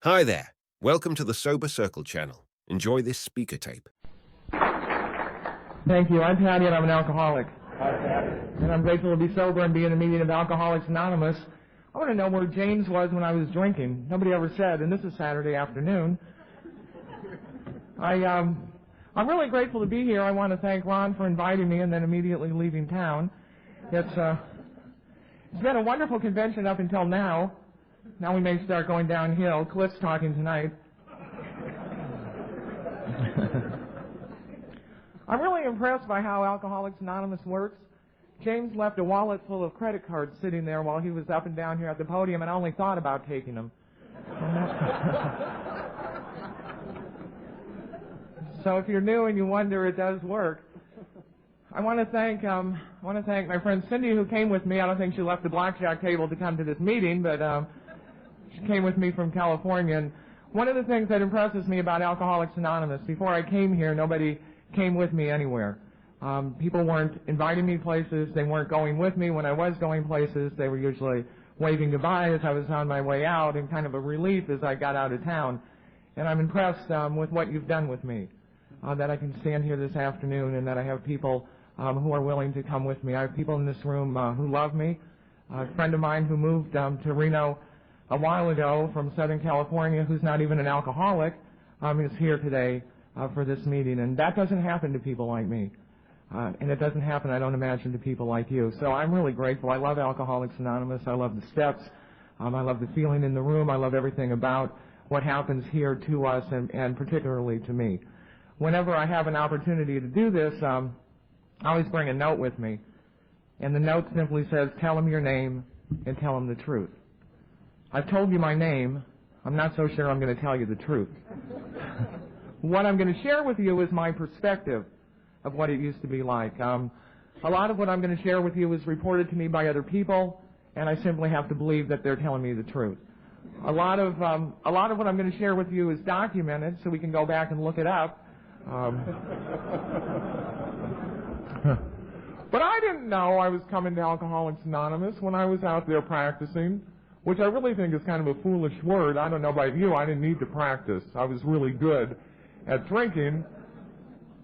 Hi there. Welcome to the Sober Circle channel. Enjoy this speaker tape. Thank you. I'm Patty, and I'm an alcoholic. Hi, Patty. And I'm grateful to be sober and be in a meeting of Alcoholics Anonymous. I want to know where James was when I was drinking. Nobody ever said, and this is Saturday afternoon. I'm really grateful to be here. I want to thank Ron for inviting me and then immediately leaving town. It's been a wonderful convention up until now. Now we may start going downhill. Cliff's talking tonight. I'm really impressed by how Alcoholics Anonymous works. James left a wallet full of credit cards sitting there while he was up and down here at the podium, and I only thought about taking them. So if you're new and you wonder, it does work. I want to thank my friend Cindy, who came with me. I don't think she left the blackjack table to come to this meeting, but she came with me from California. And one of the things that impresses me about Alcoholics Anonymous, before I came here, nobody came with me anywhere. People weren't inviting me places. They weren't going with me. When I was going places, they were usually waving goodbye as I was on my way out, and kind of a relief as I got out of town. And I'm impressed with what you've done with me, that I can stand here this afternoon and that I have people who are willing to come with me. I have people in this room who love me. A friend of mine who moved to Reno a while ago from Southern California, who's not even an alcoholic, is here today for this meeting. And that doesn't happen to people like me. And it doesn't happen, I don't imagine, to people like you. So I'm really grateful. I love Alcoholics Anonymous. I love the steps. I love the feeling in the room. I love everything about what happens here to us and particularly to me. Whenever I have an opportunity to do this, I always bring a note with me. And the note simply says, tell them your name and tell them the truth. I've told you my name. I'm not so sure I'm going to tell you the truth. What I'm going to share with you is my perspective of what it used to be like. A lot of what I'm going to share with you was reported to me by other people, and I simply have to believe that they're telling me the truth. A lot of what I'm going to share with you is documented, so we can go back and look it up. But I didn't know I was coming to Alcoholics Anonymous when I was out there practicing, which I really think is kind of a foolish word. I don't know about you. I didn't need to practice. I was really good at drinking.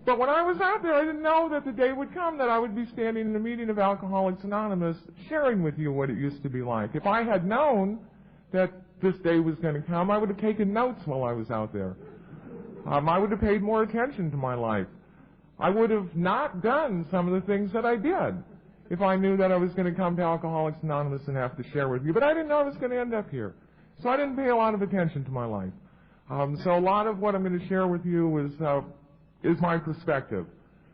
But when I was out there, I didn't know that the day would come that I would be standing in a meeting of Alcoholics Anonymous sharing with you what it used to be like. If I had known that this day was going to come, I would have taken notes while I was out there. I would have paid more attention to my life. I would have not done some of the things that I did if I knew that I was going to come to Alcoholics Anonymous and have to share with you. But I didn't know I was going to end up here. So I didn't pay a lot of attention to my life. So a lot of what I'm going to share with you is my perspective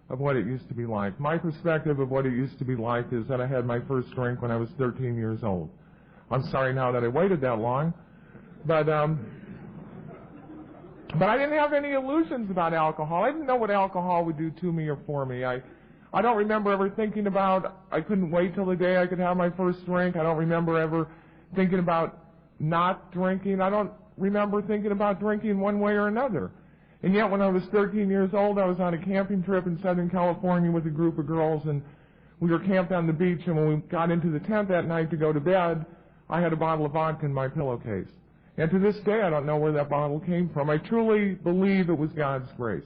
of what it used to be like. My perspective of what it used to be like is that I had my first drink when I was 13 years old. I'm sorry now that I waited that long, but I didn't have any illusions about alcohol. I didn't know what alcohol would do to me or for me. I don't remember ever thinking about I couldn't wait till the day I could have my first drink. I don't remember ever thinking about not drinking. I don't remember thinking about drinking one way or another. And yet when I was 13 years old, I was on a camping trip in Southern California with a group of girls, and we were camped on the beach, and when we got into the tent that night to go to bed, I had a bottle of vodka in my pillowcase. And to this day, I don't know where that bottle came from. I truly believe it was God's grace.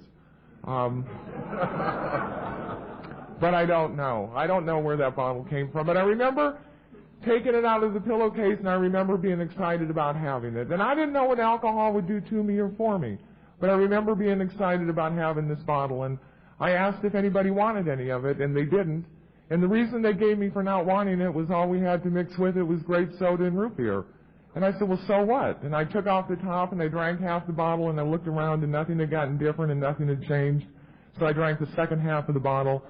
But I don't know. I don't know where that bottle came from. But I remember taking it out of the pillowcase, and I remember being excited about having it. And I didn't know what alcohol would do to me or for me. But I remember being excited about having this bottle, and I asked if anybody wanted any of it, and they didn't. And the reason they gave me for not wanting it was all we had to mix with it was grape soda and root beer. And I said, well, so what? And I took off the top, and I drank half the bottle, and I looked around, and nothing had gotten different, and nothing had changed. So I drank the second half of the bottle,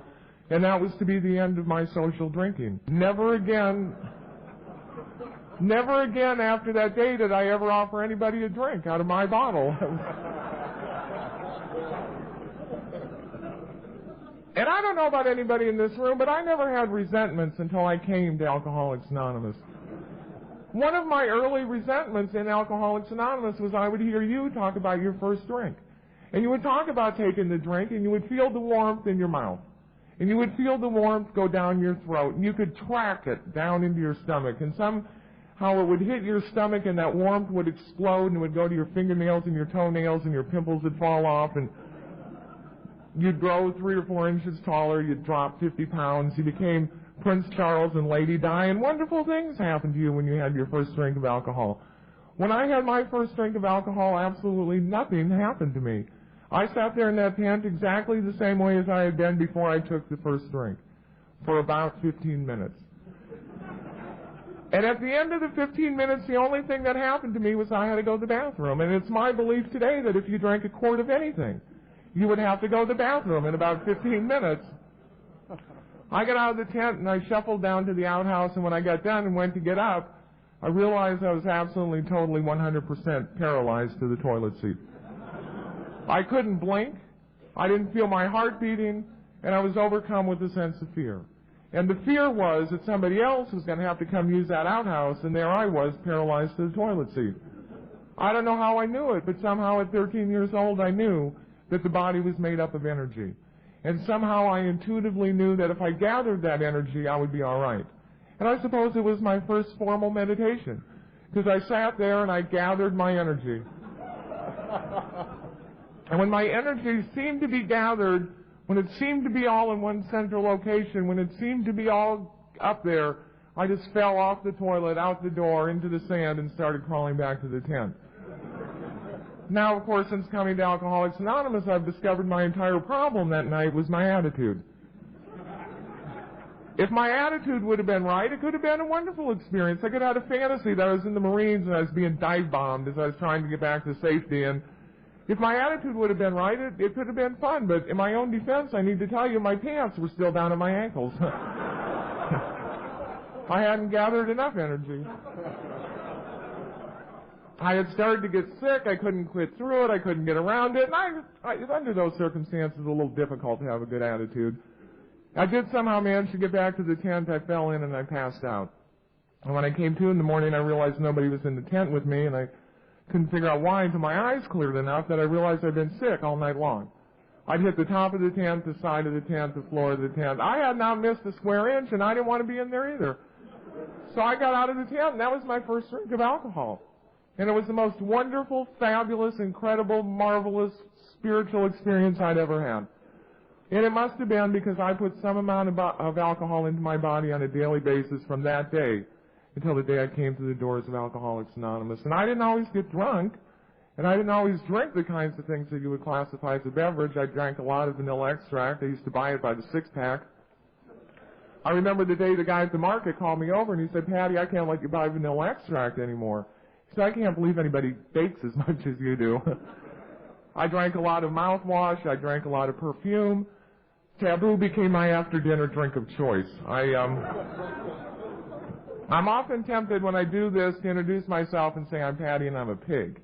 and that was to be the end of my social drinking. Never again after that day did I ever offer anybody a drink out of my bottle. And I don't know about anybody in this room, but I never had resentments until I came to Alcoholics Anonymous. One of my early resentments in Alcoholics Anonymous was I would hear you talk about your first drink. And you would talk about taking the drink, and you would feel the warmth in your mouth. And you would feel the warmth go down your throat, and you could track it down into your stomach. And some how it would hit your stomach and that warmth would explode and it would go to your fingernails and your toenails and your pimples would fall off and you'd grow 3 or 4 inches taller, you'd drop 50 pounds, you became Prince Charles and Lady Di, and wonderful things happened to you when you had your first drink of alcohol. When I had my first drink of alcohol, absolutely nothing happened to me. I sat there in that tent exactly the same way as I had been before I took the first drink, for about 15 minutes. And at the end of the 15 minutes, the only thing that happened to me was I had to go to the bathroom. And it's my belief today that if you drank a quart of anything, you would have to go to the bathroom in about 15 minutes. I got out of the tent and I shuffled down to the outhouse, and when I got done and went to get up, I realized I was absolutely, totally, 100% paralyzed to the toilet seat. I couldn't blink, I didn't feel my heart beating, and I was overcome with a sense of fear. And the fear was that somebody else was going to have to come use that outhouse, and there I was, paralyzed to the toilet seat. I don't know how I knew it, but somehow at 13 years old I knew that the body was made up of energy. And somehow I intuitively knew that if I gathered that energy, I would be all right. And I suppose it was my first formal meditation, because I sat there and I gathered my energy. And when my energy seemed to be gathered, when it seemed to be all in one central location, when it seemed to be all up there, I just fell off the toilet, out the door, into the sand, and started crawling back to the tent. Now, of course, since coming to Alcoholics Anonymous, I've discovered my entire problem that night was my attitude. If my attitude would have been right, it could have been a wonderful experience. I could have had a fantasy that I was in the Marines and I was being dive bombed as I was trying to get back to safety. And if my attitude would have been right, it could have been fun. But in my own defense, I need to tell you, my pants were still down to my ankles. I hadn't gathered enough energy. I had started to get sick. I couldn't quit through it. I couldn't get around it. And under those circumstances, it's a little difficult to have a good attitude. I did somehow manage to get back to the tent. I fell in and I passed out. And when I came to in the morning, I realized nobody was in the tent with me, and I couldn't figure out why until my eyes cleared enough that I realized I'd been sick all night long. I'd hit the top of the tent, the side of the tent, the floor of the tent. I had not missed a square inch, and I didn't want to be in there either. So I got out of the tent, and that was my first drink of alcohol. And it was the most wonderful, fabulous, incredible, marvelous, spiritual experience I'd ever had. And it must have been because I put some amount of alcohol into my body on a daily basis from that day until the day I came to the doors of Alcoholics Anonymous. And I didn't always get drunk, and I didn't always drink the kinds of things that you would classify as a beverage. I drank a lot of vanilla extract. I used to buy it by the 6-pack. I remember the day the guy at the market called me over and he said, "Patty, I can't let you buy vanilla extract anymore." He said, "I can't believe anybody bakes as much as you do." I drank a lot of mouthwash. I drank a lot of perfume. Taboo became my after-dinner drink of choice. I'm often tempted when I do this to introduce myself and say I'm Patty and I'm a pig.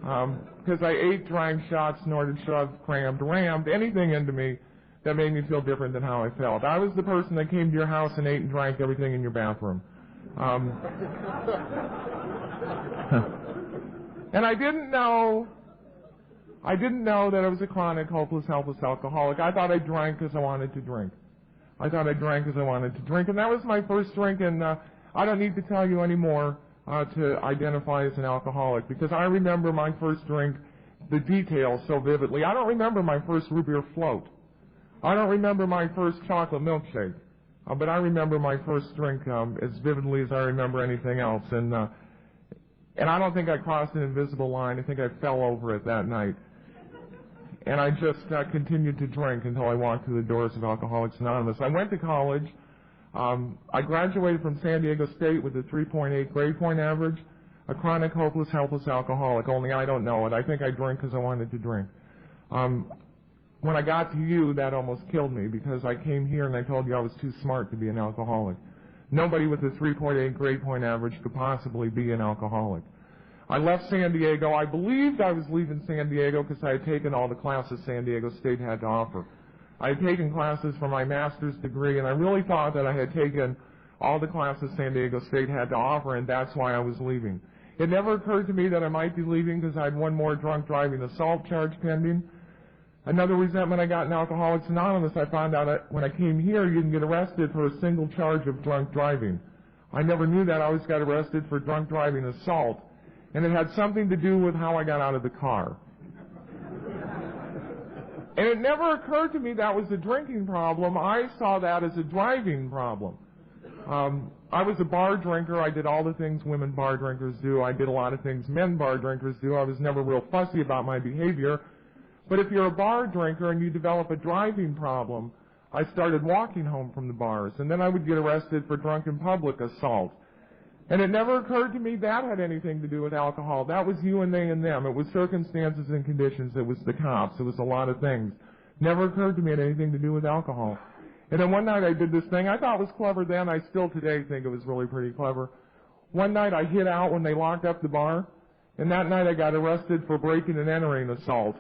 Because I ate, drank, shot, snorted, shoved, crammed, rammed, anything into me that made me feel different than how I felt. I was the person that came to your house and ate and drank everything in your bathroom. And I didn't know that I was a chronic, hopeless, helpless alcoholic. I thought I drank because I wanted to drink. And that was my first drink, and I don't need to tell you anymore to identify as an alcoholic, because I remember my first drink, the details so vividly. I don't remember my first root beer float. I don't remember my first chocolate milkshake. But I remember my first drink as vividly as I remember anything else. And I don't think I crossed an invisible line. I think I fell over it that night. And I just continued to drink until I walked through the doors of Alcoholics Anonymous. I went to college. I graduated from San Diego State with a 3.8 grade point average, a chronic, hopeless, helpless alcoholic, only I don't know it. I think I drank because I wanted to drink. When I got to you, that almost killed me, because I came here and I told you I was too smart to be an alcoholic. Nobody with a 3.8 grade point average could possibly be an alcoholic. I left San Diego. I believed I was leaving San Diego because I had taken all the classes San Diego State had to offer. I had taken classes for my master's degree, and I really thought that I had taken all the classes San Diego State had to offer, and that's why I was leaving. It never occurred to me that I might be leaving because I had one more drunk driving assault charge pending. Another resentment I got in Alcoholics Anonymous, I found out that when I came here, you didn't get arrested for a single charge of drunk driving. I never knew that. I always got arrested for drunk driving assault. And it had something to do with how I got out of the car. And it never occurred to me that was a drinking problem. I saw that as a driving problem. I was a bar drinker. I did all the things women bar drinkers do. I did a lot of things men bar drinkers do. I was never real fussy about my behavior. But if you're a bar drinker and you develop a driving problem, I started walking home from the bars, and then I would get arrested for drunken public assault. And it never occurred to me that had anything to do with alcohol. That was you and they and them. It was circumstances and conditions. It was the cops. It was a lot of things. Never occurred to me it had anything to do with alcohol. And then one night I did this thing. I thought it was clever then. I still today think it was really pretty clever. One night I hid out when they locked up the bar, and that night I got arrested for breaking and entering assault.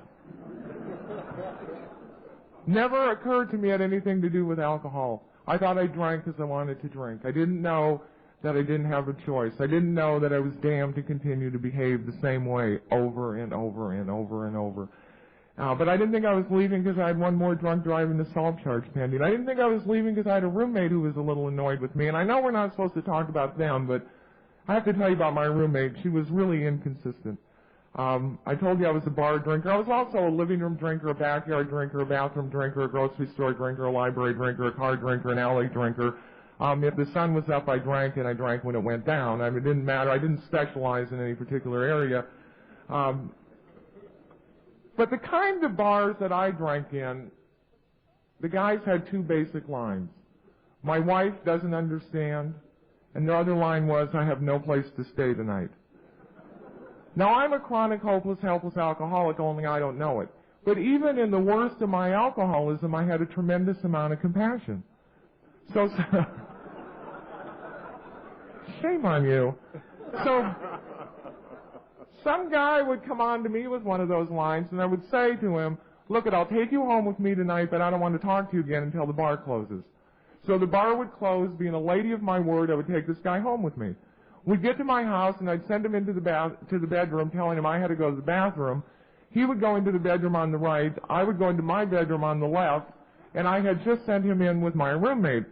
Never occurred to me it had anything to do with alcohol. I thought I drank because I wanted to drink. I didn't know that I didn't have a choice. I didn't know that I was damned to continue to behave the same way over and over and over and over. But I didn't think I was leaving because I had one more drunk driving assault charge pending. I didn't think I was leaving because I had a roommate who was a little annoyed with me. And I know we're not supposed to talk about them, but I have to tell you about my roommate. She was really inconsistent. I told you I was a bar drinker. I was also a living room drinker, a backyard drinker, a bathroom drinker, a grocery store drinker, a library drinker, a car drinker, an alley drinker. If the sun was up, I drank, and I drank when it went down. I mean, it didn't matter. I didn't specialize in any particular area. But the kind of bars that I drank in, the guys had two basic lines. My wife doesn't understand, and the other line was, I have no place to stay tonight. Now, I'm a chronic, hopeless, helpless alcoholic, only I don't know it. But even in the worst of my alcoholism, I had a tremendous amount of compassion. So shame on you. So some guy would come on to me with one of those lines, and I would say to him, look, I'll take you home with me tonight, but I don't want to talk to you again until the bar closes. So the bar would close. Being a lady of my word, I would take this guy home with me. We'd get to my house, and I'd send him into the bedroom, telling him I had to go to the bathroom. He would go into the bedroom on the right. I would go into my bedroom on the left, and I had just sent him in with my roommate.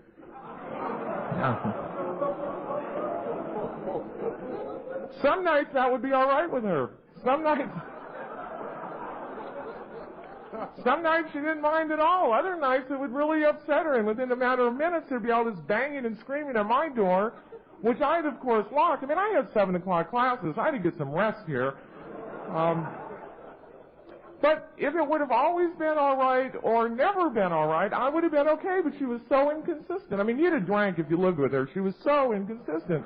Some nights that would be all right with her. Some nights she didn't mind at all. Other nights it would really upset her, and within a matter of minutes there'd be all this banging and screaming at my door, which I had, of course, locked. I mean, I had 7 o'clock classes. I had to get some rest here. But if it would have always been all right or never been all right, I would have been okay, but she was so inconsistent. I mean, you'd have drank if you lived with her. She was so inconsistent.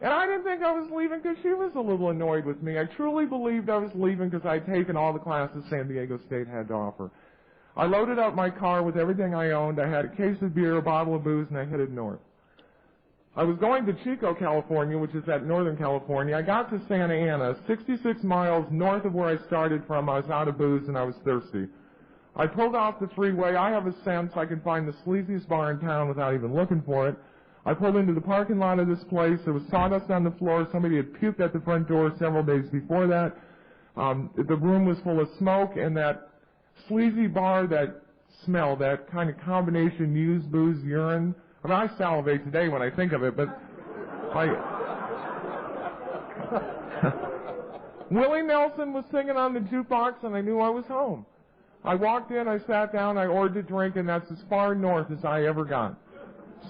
And I didn't think I was leaving because she was a little annoyed with me. I truly believed I was leaving because I'd taken all the classes San Diego State had to offer. I loaded up my car with everything I owned. I had a case of beer, a bottle of booze, and I headed north. I was going to Chico, California, which is at Northern California. I got to Santa Ana, 66 miles north of where I started from. I was out of booze and I was thirsty. I pulled off the freeway. I have a sense I can find the sleaziest bar in town without even looking for it. I pulled into the parking lot of this place. There was sawdust on the floor. Somebody had puked at the front door several days before that. The room was full of smoke, and that sleazy bar, that smell, that kind of combination used booze, urine. I mean, I salivate today when I think of it, but Willie Nelson was singing on the jukebox, and I knew I was home. I walked in, I sat down, I ordered a drink, and that's as far north as I ever got.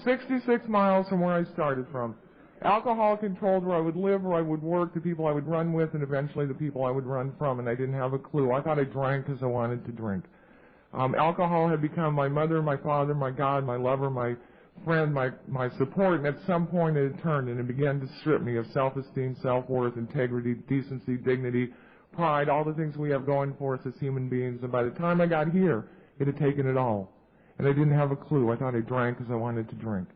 66 miles from where I started from. Alcohol controlled where I would live, where I would work, the people I would run with, and eventually the people I would run from, and I didn't have a clue. I thought I drank because I wanted to drink. Alcohol had become my mother, my father, my God, my lover, my friend, my support, and at some point it had turned and it began to strip me of self-esteem, self-worth, integrity, decency, dignity, pride, all the things we have going for us as human beings. And by the time I got here, it had taken it all. And I didn't have a clue. I thought I drank because I wanted to drink.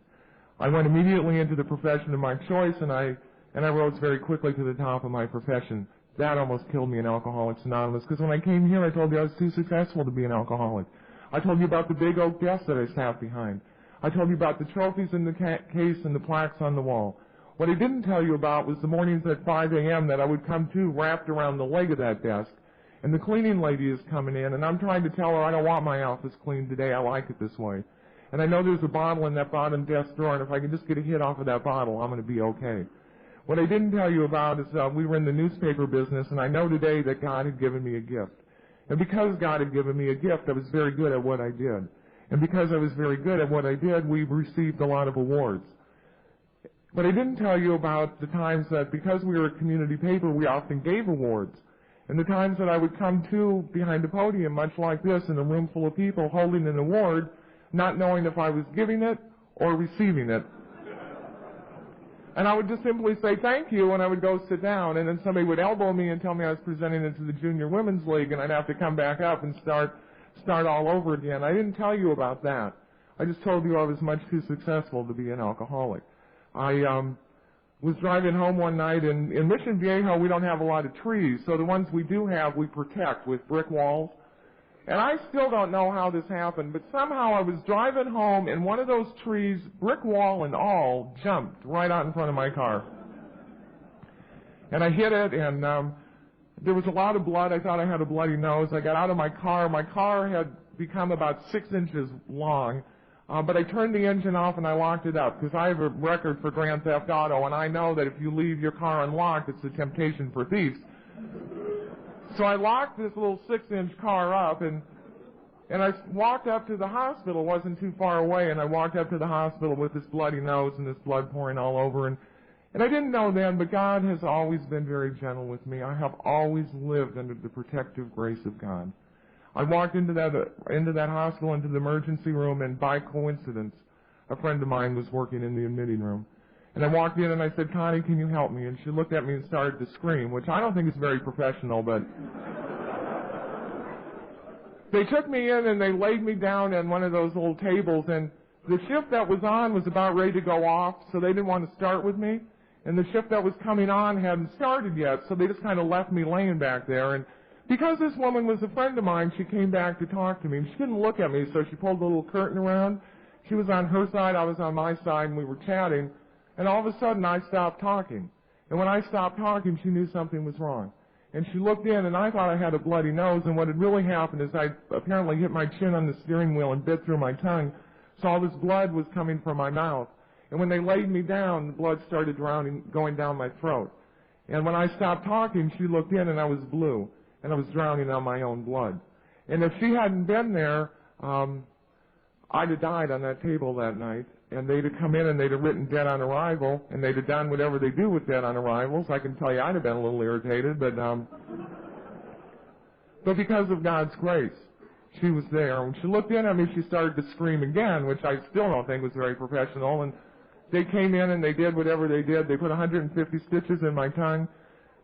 I went immediately into the profession of my choice, and I rose very quickly to the top of my profession. That almost killed me in Alcoholics Anonymous, because when I came here, I told you I was too successful to be an alcoholic. I told you about the big oak desk that I sat behind. I told you about the trophies in the case and the plaques on the wall. What I didn't tell you about was the mornings at 5 a.m. that I would come to wrapped around the leg of that desk, and the cleaning lady is coming in, and I'm trying to tell her I don't want my office cleaned today, I like it this way. And I know there's a bottle in that bottom desk drawer, and if I can just get a hit off of that bottle, I'm going to be okay. What I didn't tell you about is we were in the newspaper business, and I know today that God had given me a gift. And because God had given me a gift, I was very good at what I did. And because I was very good at what I did, we received a lot of awards. But I didn't tell you about the times that because we were a community paper, we often gave awards. And the times that I would come to behind a podium, much like this, in a room full of people holding an award, not knowing if I was giving it or receiving it. And I would just simply say thank you, and I would go sit down, and then somebody would elbow me and tell me I was presenting it to the Junior Women's League, and I'd have to come back up and start all over again. I didn't tell you about that. I just told you I was much too successful to be an alcoholic. I was driving home one night, and in Mission Viejo we don't have a lot of trees, so the ones we do have we protect with brick walls. And I still don't know how this happened, but somehow I was driving home and one of those trees, brick wall and all, jumped right out in front of my car. And I hit it, and there was a lot of blood. I thought I had a bloody nose. I got out of my car. My car had become about 6 inches long, but I turned the engine off and I locked it up because I have a record for Grand Theft Auto, and I know that if you leave your car unlocked, it's a temptation for thieves. So I locked this little 6-inch car up, and I walked up to the hospital. It wasn't too far away, and I walked up to the hospital with this bloody nose and this blood pouring all over. And I didn't know then, but God has always been very gentle with me. I have always lived under the protective grace of God. I walked into that hospital, into the emergency room, and by coincidence, a friend of mine was working in the admitting room. And I walked in and I said, Connie, can you help me? And she looked at me and started to scream, which I don't think is very professional, but they took me in and they laid me down on one of those little tables, and the shift that was on was about ready to go off, so they didn't want to start with me. And the shift that was coming on hadn't started yet, so they just kind of left me laying back there. And because this woman was a friend of mine, she came back to talk to me. And she didn't look at me, so she pulled the little curtain around. She was on her side, I was on my side, and we were chatting. And all of a sudden, I stopped talking. And when I stopped talking, she knew something was wrong. And she looked in, and I thought I had a bloody nose. And what had really happened is I apparently hit my chin on the steering wheel and bit through my tongue. So all this blood was coming from my mouth. And when they laid me down, the blood started going down my throat. And when I stopped talking, she looked in, and I was blue. And I was drowning on my own blood. And if she hadn't been there, I'd have died on that table that night. And they'd have come in and they'd have written dead on arrival, and they'd have done whatever they do with dead on arrivals. I can tell you I'd have been a little irritated, but because of God's grace, she was there. When she looked in at me, she started to scream again, which I still don't think was very professional. And they came in and they did whatever they did. They put 150 stitches in my tongue.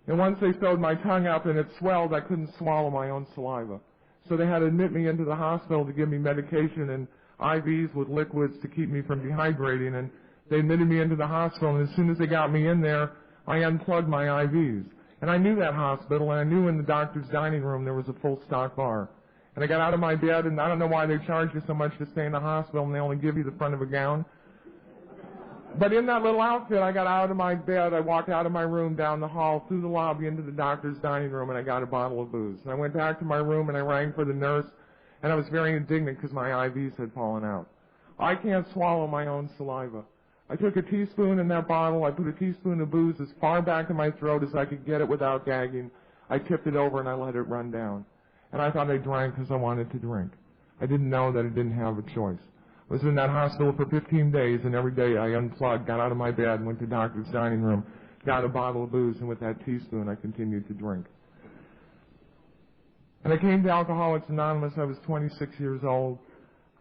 And once they sewed my tongue up and it swelled, I couldn't swallow my own saliva. So they had to admit me into the hospital to give me medication and IVs with liquids to keep me from dehydrating, and they admitted me into the hospital, and as soon as they got me in there, I unplugged my IVs. And I knew that hospital, and I knew in the doctor's dining room there was a full stock bar. And I got out of my bed, and I don't know why they charge you so much to stay in the hospital, and they only give you the front of a gown. But in that little outfit, I got out of my bed, I walked out of my room, down the hall, through the lobby, into the doctor's dining room, and I got a bottle of booze. And I went back to my room, and I rang for the nurse, and I was very indignant because my IVs had fallen out. I can't swallow my own saliva. I took a teaspoon in that bottle. I put a teaspoon of booze as far back in my throat as I could get it without gagging. I tipped it over and I let it run down. And I thought I drank because I wanted to drink. I didn't know that I didn't have a choice. I was in that hospital for 15 days, and every day I unplugged, got out of my bed, and went to the doctor's dining room, got a bottle of booze, and with that teaspoon I continued to drink. And I came to Alcoholics Anonymous. I was 26 years old.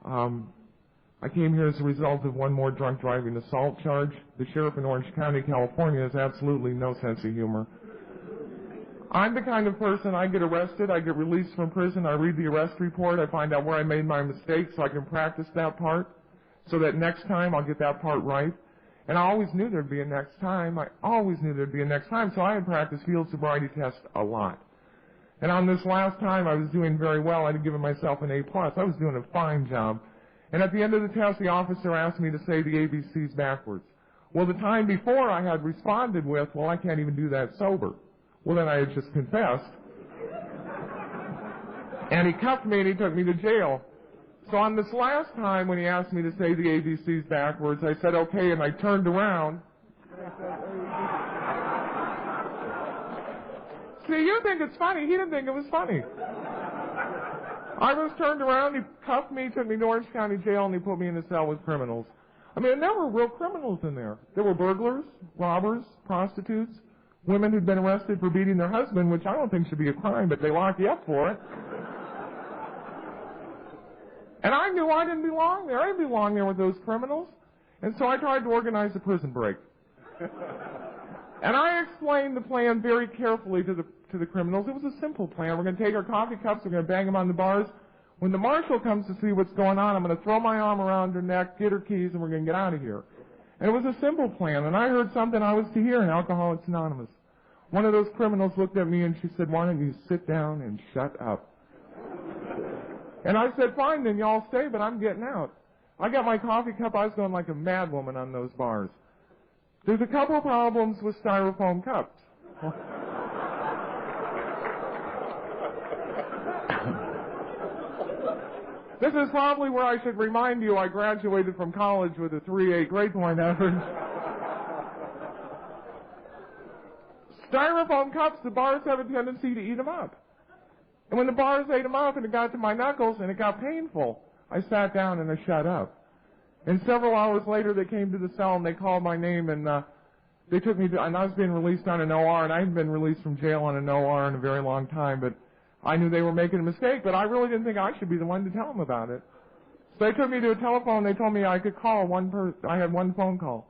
I came here as a result of one more drunk driving assault charge. The sheriff in Orange County, California, has absolutely no sense of humor. I'm the kind of person, I get arrested, I get released from prison, I read the arrest report, I find out where I made my mistakes so I can practice that part, so that next time I'll get that part right. And I always knew there'd be a next time. So I had practiced field sobriety tests a lot. And on this last time, I was doing very well. I'd given myself an A+. I was doing a fine job. And at the end of the test, the officer asked me to say the ABCs backwards. Well, the time before I had responded with, well, I can't even do that sober. Well, then I had just confessed. And he cuffed me and he took me to jail. So on this last time when he asked me to say the ABCs backwards, I said, okay, and I turned around. And I said, see, you think it's funny. He didn't think it was funny. I was turned around, he cuffed me, took me to Orange County Jail, and he put me in a cell with criminals. I mean, there were real criminals in there. There were burglars, robbers, prostitutes, women who'd been arrested for beating their husband, which I don't think should be a crime, but they lock you up for it. And I knew I didn't belong there. I didn't belong there with those criminals. And so I tried to organize a prison break. And I explained the plan very carefully to the criminals. It was a simple plan. We're going to take our coffee cups, we're going to bang them on the bars. When the marshal comes to see what's going on, I'm going to throw my arm around her neck, get her keys, and we're going to get out of here. And it was a simple plan. And I heard something I was to hear in Alcoholics Anonymous. One of those criminals looked at me and she said, why don't you sit down and shut up? And I said, fine, then y'all stay, but I'm getting out. I got my coffee cup. I was going like a mad woman on those bars. There's a couple of problems with styrofoam cups. This is probably where I should remind you I graduated from college with a 3.8 grade point average. Styrofoam cups, the bars have a tendency to eat them up. And when the bars ate them up and it got to my knuckles and it got painful, I sat down and I shut up. And several hours later they came to the cell and they called my name and they took me to, and I was being released on an OR, and I hadn't been released from jail on an OR in a very long time, but I knew they were making a mistake, but I really didn't think I should be the one to tell them about it. So they took me to a telephone. They told me I could call one person. I had one phone call.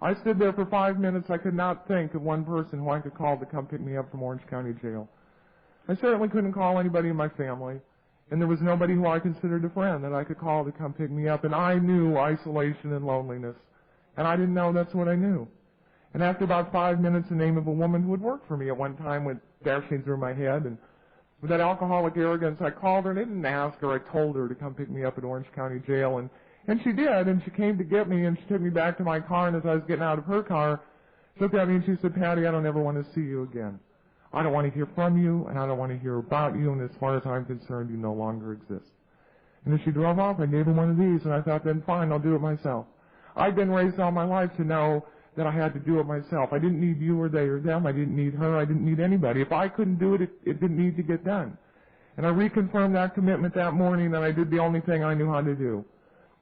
I stood there for 5 minutes. I could not think of one person who I could call to come pick me up from Orange County Jail. I certainly couldn't call anybody in my family, and there was nobody who I considered a friend that I could call to come pick me up, and I knew isolation and loneliness, and I didn't know that's what I knew. And after about 5 minutes, the name of a woman who had worked for me at one time went dashing through my head, and with that alcoholic arrogance, I called her, and I didn't ask her. I told her to come pick me up at Orange County Jail, and she did, and she came to get me, and she took me back to my car, and as I was getting out of her car, she looked at me and she said, Patty, I don't ever want to see you again. I don't want to hear from you, and I don't want to hear about you, and as far as I'm concerned, you no longer exist. And as she drove off, I gave her one of these, and I thought, then fine, I'll do it myself. I've been raised all my life to know that I had to do it myself. I didn't need you or they or them. I didn't need her. I didn't need anybody. If I couldn't do it, it didn't need to get done. And I reconfirmed that commitment that morning, and I did the only thing I knew how to do.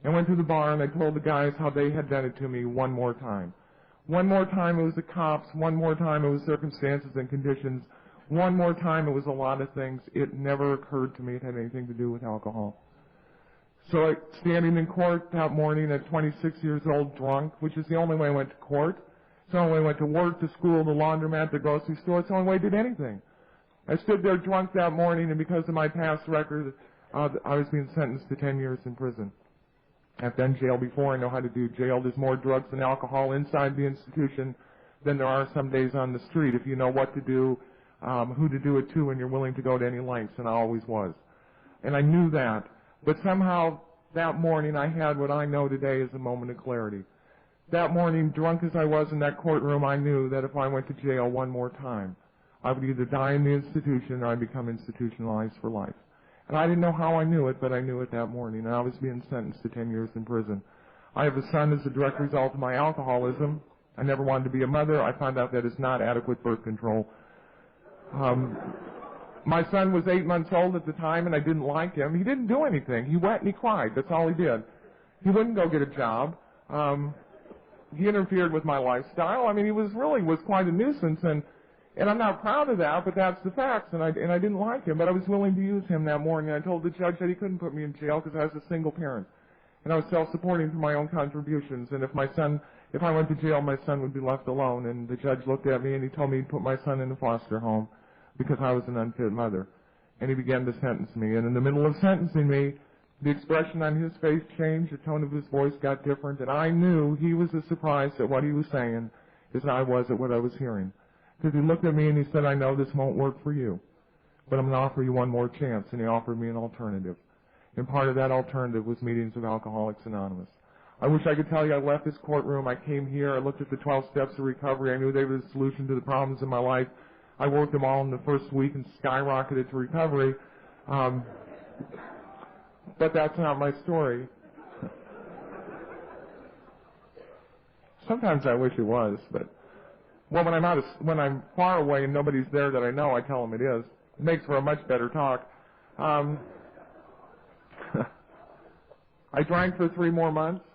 I went to the bar, and I told the guys how they had done it to me one more time. One more time it was the cops. One more time it was circumstances and conditions. One more time it was a lot of things. It never occurred to me it had anything to do with alcohol. So standing in court that morning at 26 years old, drunk, which is the only way I went to court. It's the only way I went to work, to school, the laundromat, the grocery store. It's the only way I did anything. I stood there drunk that morning, and because of my past record, I was being sentenced to 10 years in prison. I've done jail before. I know how to do jail. There's more drugs and alcohol inside the institution than there are some days on the street if you know what to do, who to do it to, and you're willing to go to any lengths, and I always was. And I knew that. But somehow that morning I had what I know today as a moment of clarity. That morning, drunk as I was in that courtroom, I knew that if I went to jail one more time, I would either die in the institution or I'd become institutionalized for life. And I didn't know how I knew it, but I knew it that morning, and I was being sentenced to 10 years in prison. I have a son as a direct result of my alcoholism. I never wanted to be a mother. I found out that is not adequate birth control. My son was 8 months old at the time, and I didn't like him. He didn't do anything. He went and he cried. That's all he did. He wouldn't go get a job. He interfered with my lifestyle. I mean, he was quite a nuisance, and I'm not proud of that, but that's the facts, and I didn't like him, but I was willing to use him that morning. I told the judge that he couldn't put me in jail because I was a single parent, and I was self-supporting through my own contributions, and if I went to jail, my son would be left alone, and the judge looked at me, and he told me he'd put my son in a foster home because I was an unfit mother, and he began to sentence me, and in the middle of sentencing me, the expression on his face changed, the tone of his voice got different, and I knew he was as surprised at what he was saying as I was at what I was hearing. Because he looked at me and he said, I know this won't work for you, but I'm going to offer you one more chance. And he offered me an alternative. And part of that alternative was meetings with Alcoholics Anonymous. I wish I could tell you I left this courtroom, I came here, I looked at the 12 steps of recovery, I knew they were the solution to the problems in my life. I worked them all in the first week and skyrocketed to recovery. But that's not my story. Sometimes I wish it was, but well, when I'm far away and nobody's there that I know, I tell them it is. It makes for a much better talk. I drank for 3 more months.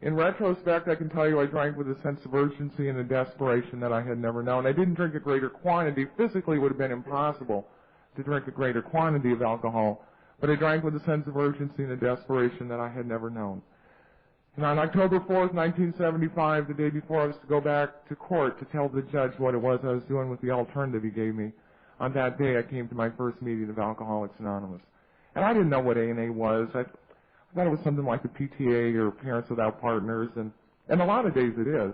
In retrospect, I can tell you I drank with a sense of urgency and a desperation that I had never known. I didn't drink a greater quantity. Physically, it would have been impossible to drink a greater quantity of alcohol, but I drank with a sense of urgency and a desperation that I had never known. And on October 4th, 1975, the day before I was to go back to court to tell the judge what it was I was doing with the alternative he gave me, on that day I came to my first meeting of Alcoholics Anonymous. And I didn't know what A&A was. I thought it was something like the PTA or Parents Without Partners, and a lot of days it is.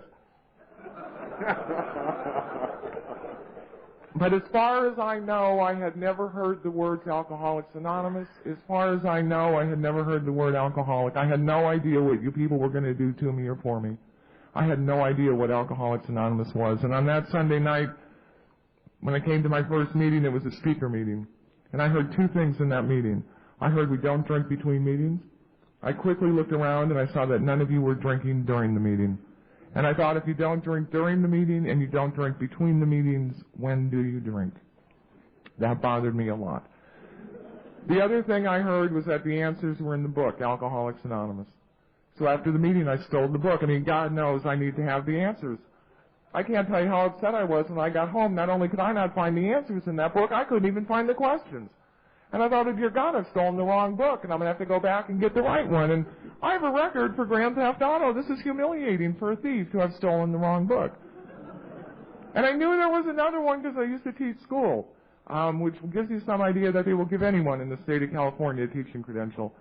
But as far as I know, I had never heard the words Alcoholics Anonymous. As far as I know, I had never heard the word alcoholic. I had no idea what you people were going to do to me or for me. I had no idea what Alcoholics Anonymous was. And on that Sunday night, when I came to my first meeting, it was a speaker meeting. And I heard 2 things in that meeting. I heard we don't drink between meetings. I quickly looked around and I saw that none of you were drinking during the meeting. And I thought, if you don't drink during the meeting and you don't drink between the meetings, when do you drink? That bothered me a lot. The other thing I heard was that the answers were in the book, Alcoholics Anonymous. So after the meeting, I stole the book. I mean, God knows I need to have the answers. I can't tell you how upset I was when I got home. Not only could I not find the answers in that book, I couldn't even find the questions. And I thought, oh, dear God, I've stolen the wrong book, and I'm going to have to go back and get the right one. And I have a record for Grand Theft Auto. This is humiliating for a thief to have stolen the wrong book. And I knew there was another one because I used to teach school, which gives you some idea that they will give anyone in the state of California a teaching credential.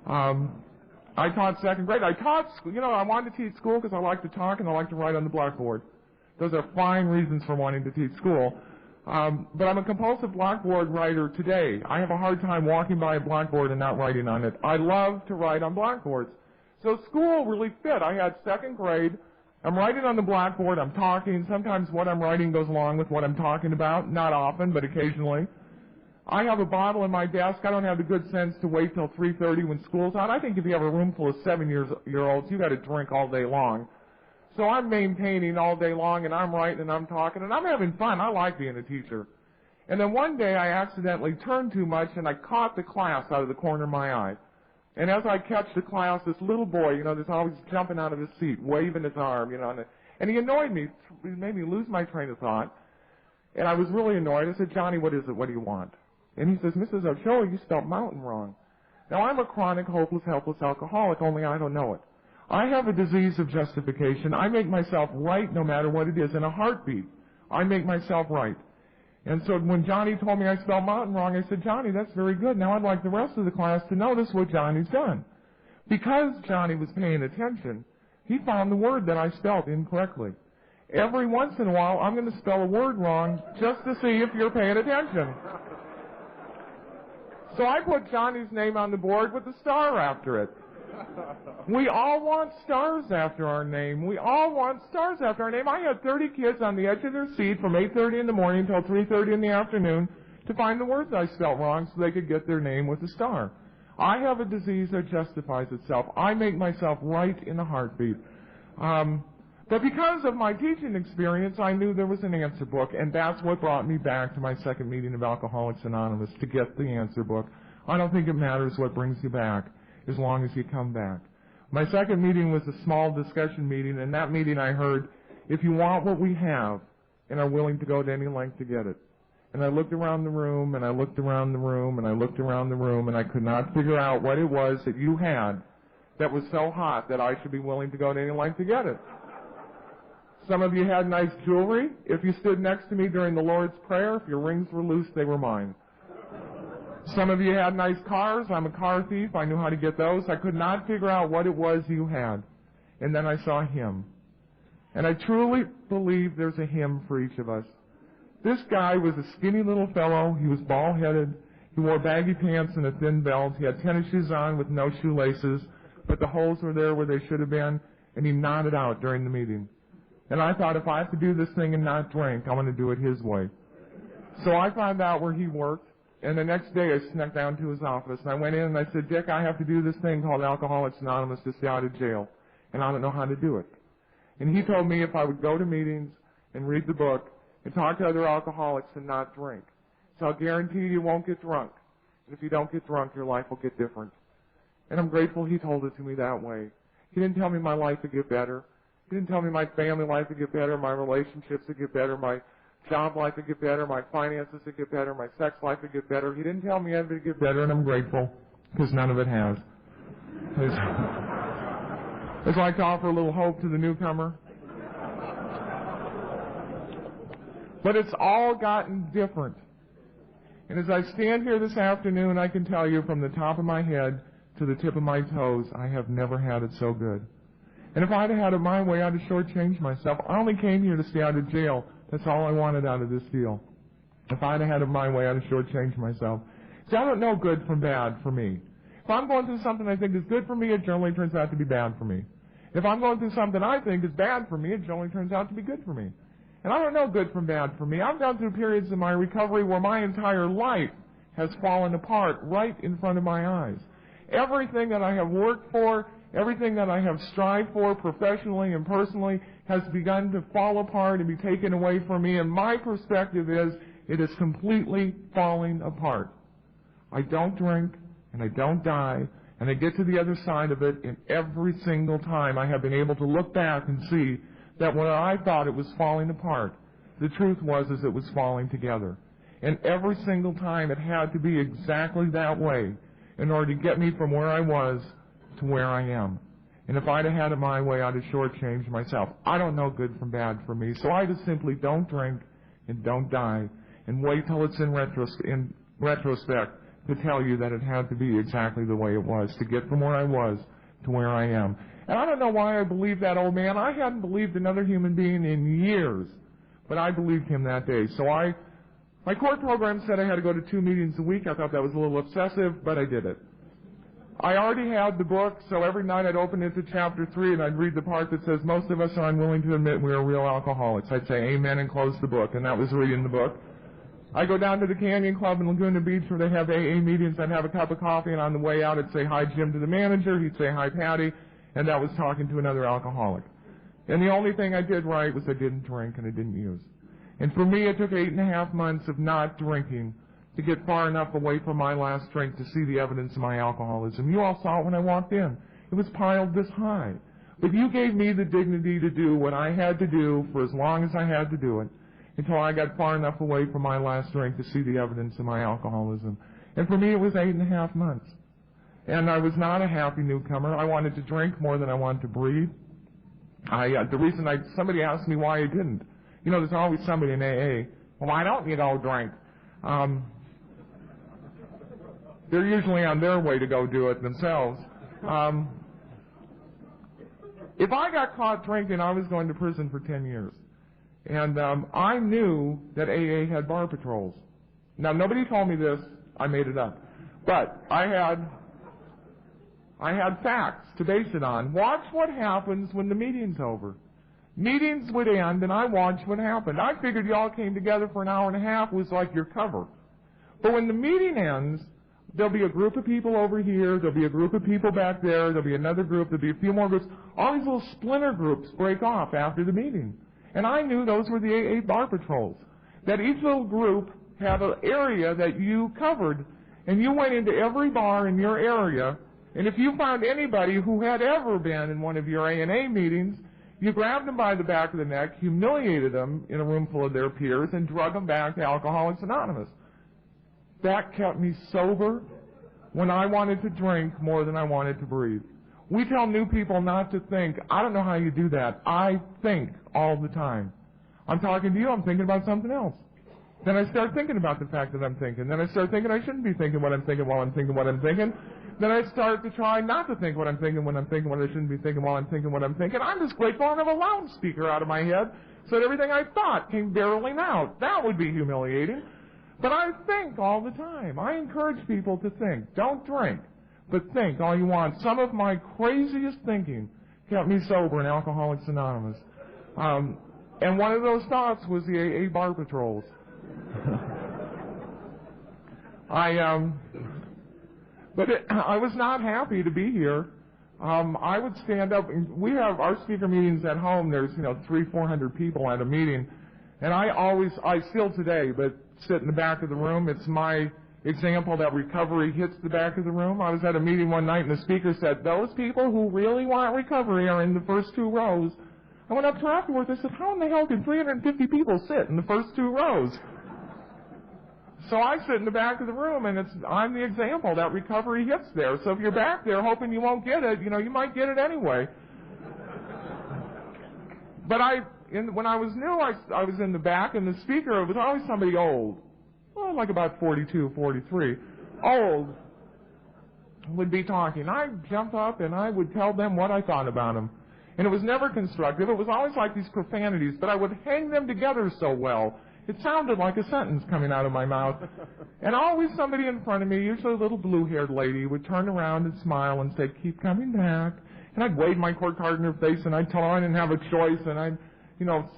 I taught 2nd grade. I wanted to teach school because I like to talk and I like to write on the blackboard. Those are fine reasons for wanting to teach school. But I'm a compulsive blackboard writer today. I have a hard time walking by a blackboard and not writing on it. I love to write on blackboards. So school really fit. I had 2nd grade. I'm writing on the blackboard. I'm talking. Sometimes what I'm writing goes along with what I'm talking about. Not often, but occasionally. I have a bottle in my desk. I don't have the good sense to wait till 3:30 when school's out. I think if you have a room full of 7-year-olds, you got to drink all day long. So I'm maintaining all day long, and I'm writing, and I'm talking, and I'm having fun. I like being a teacher. And then one day I accidentally turned too much, and I caught the class out of the corner of my eye. And as I catch the class, this little boy, that's always jumping out of his seat, waving his arm, and he annoyed me. He made me lose my train of thought. And I was really annoyed. I said, Johnny, what is it? What do you want? And he says, Mrs. Ochoa, you spelled mountain wrong. Now, I'm a chronic, hopeless, helpless alcoholic, only I don't know it. I have a disease of justification. I make myself right no matter what it is. In a heartbeat, I make myself right. And so when Johnny told me I spelled mountain wrong, I said, Johnny, that's very good. Now I'd like the rest of the class to notice what Johnny's done. Because Johnny was paying attention, he found the word that I spelled incorrectly. Every once in a while, I'm going to spell a word wrong just to see if you're paying attention. So I put Johnny's name on the board with a star after it. We all want stars after our name. We all want stars after our name. I had 30 kids on the edge of their seat from 8:30 in the morning until 3:30 in the afternoon to find the words I spelled wrong so they could get their name with a star. I have a disease that justifies itself. I make myself right in a heartbeat. But because of my teaching experience, I knew there was an answer book, and that's what brought me back to my 2nd meeting of Alcoholics Anonymous, to get the answer book. I don't think it matters what brings you back, as long as you come back. My 2nd meeting was a small discussion meeting. In that meeting I heard, if you want what we have and are willing to go to any length to get it. And I looked around the room, and I looked around the room, and I looked around the room, and I could not figure out what it was that you had that was so hot that I should be willing to go to any length to get it. Some of you had nice jewelry. If you stood next to me during the Lord's Prayer, if your rings were loose, they were mine. Some of you had nice cars. I'm a car thief. I knew how to get those. I could not figure out what it was you had. And then I saw him. And I truly believe there's a him for each of us. This guy was a skinny little fellow. He was bald-headed. He wore baggy pants and a thin belt. He had tennis shoes on with no shoelaces, but the holes were there where they should have been, and he nodded out during the meeting. And I thought, if I have to do this thing and not drink, I'm going to do it his way. So I found out where he worked. And the next day I snuck down to his office, and I went in and I said, Dick, I have to do this thing called Alcoholics Anonymous to stay out of jail, and I don't know how to do it. And he told me if I would go to meetings and read the book and talk to other alcoholics and not drink. So I'll guarantee you won't get drunk. And if you don't get drunk, your life will get different. And I'm grateful he told it to me that way. He didn't tell me my life would get better. He didn't tell me my family life would get better, my relationships would get better, my job life would get better, my finances would get better, my sex life would get better. He didn't tell me anything would get better, and I'm grateful because none of it has. I'd like to offer a little hope to the newcomer. But it's all gotten different. And as I stand here this afternoon, I can tell you from the top of my head to the tip of my toes, I have never had it so good. And if I'd have had it my way, I'd have shortchanged myself. I only came here to stay out of jail. That's all I wanted out of this deal. If I'd have had it my way, I'd have shortchanged myself. See, I don't know good from bad for me. If I'm going through something I think is good for me, it generally turns out to be bad for me. If I'm going through something I think is bad for me, it generally turns out to be good for me. And I don't know good from bad for me. I've gone through periods in my recovery where my entire life has fallen apart right in front of my eyes. Everything that I have worked for, everything that I have strived for professionally and personally has begun to fall apart and be taken away from me, and my perspective is it is completely falling apart. I don't drink, and I don't die, and I get to the other side of it, and every single time I have been able to look back and see that when I thought it was falling apart, the truth was it was falling together. And every single time it had to be exactly that way in order to get me from where I was to where I am. And if I'd have had it my way, I'd have shortchanged myself. I don't know good from bad for me, so I just simply don't drink and don't die and wait till it's in retrospect to tell you that it had to be exactly the way it was to get from where I was to where I am. And I don't know why I believed that old man. I hadn't believed another human being in years, but I believed him that day. So my court program said I had to go to 2 meetings a week. I thought that was a little excessive, but I did it. I already had the book, so every night I'd open it to chapter 3 and I'd read the part that says, most of us are unwilling to admit we are real alcoholics. I'd say amen and close the book, and that was reading the book. I go down to the Canyon Club in Laguna Beach where they have AA meetings. I'd have a cup of coffee, and on the way out I'd say hi Jim to the manager. He'd say hi Patty, and that was talking to another alcoholic. And the only thing I did right was I didn't drink and I didn't use. And for me, it took 8.5 months of not drinking to get far enough away from my last drink to see the evidence of my alcoholism. You all saw it when I walked in. It was piled this high. But you gave me the dignity to do what I had to do for as long as I had to do it until I got far enough away from my last drink to see the evidence of my alcoholism. And for me, it was 8.5 months. And I was not a happy newcomer. I wanted to drink more than I wanted to breathe. Somebody asked me why I didn't. You know, there's always somebody in AA. Well, why don't you go drink? They're usually on their way to go do it themselves. If I got caught drinking, I was going to prison for 10 years. And I knew that AA had bar patrols. Now, nobody told me this. I made it up. But I had facts to base it on. Watch what happens when the meeting's over. Meetings would end, and I watched what happened. I figured y'all came together for an hour and a half. It was like your cover. But when the meeting ends, there'll be a group of people over here. There'll be a group of people back there. There'll be another group. There'll be a few more groups. All these little splinter groups break off after the meeting. And I knew those were the AA bar patrols. That each little group had an area that you covered, and you went into every bar in your area, and if you found anybody who had ever been in one of your A&A meetings, you grabbed them by the back of the neck, humiliated them in a room full of their peers, and drug them back to Alcoholics Anonymous. That kept me sober when I wanted to drink more than I wanted to breathe. We tell new people not to think. I don't know how you do that. I think all the time. I'm talking to you, I'm thinking about something else. Then I start thinking about the fact that I'm thinking. Then I start thinking I shouldn't be thinking what I'm thinking while I'm thinking what I'm thinking. Then I start to try not to think what I'm thinking when I'm thinking what I shouldn't be thinking while I'm thinking what I'm thinking. I'm just grateful I have a loudspeaker out of my head so that everything I thought came barreling out. That would be humiliating. But I think all the time. I encourage people to think. Don't drink, but think all you want. Some of my craziest thinking kept me sober in Alcoholics Anonymous. And one of those thoughts was the AA bar patrols. I was not happy to be here. I would stand up, and we have our speaker meetings at home. There's 300-400 people at a meeting, and I still today, but sit in the back of the room. It's my example that recovery hits the back of the room. I was at a meeting one night, and the speaker said, "Those people who really want recovery are in the first 2 rows." I went up to her afterwards. I said, "How in the hell can 350 people sit in the first 2 rows?" So I sit in the back of the room, and I'm the example that recovery hits there. So if you're back there hoping you won't get it, you might get it anyway. But when I was new, I was in the back, and the speaker was always somebody old, like about 42, 43, old, would be talking. I'd jump up, and I would tell them what I thought about them. And it was never constructive. It was always like these profanities, but I would hang them together so well. It sounded like a sentence coming out of my mouth. And always somebody in front of me, usually a little blue-haired lady, would turn around and smile and say, "Keep coming back." And I'd wave my court card in her face, and I'd tell her I didn't have a choice, and I'd,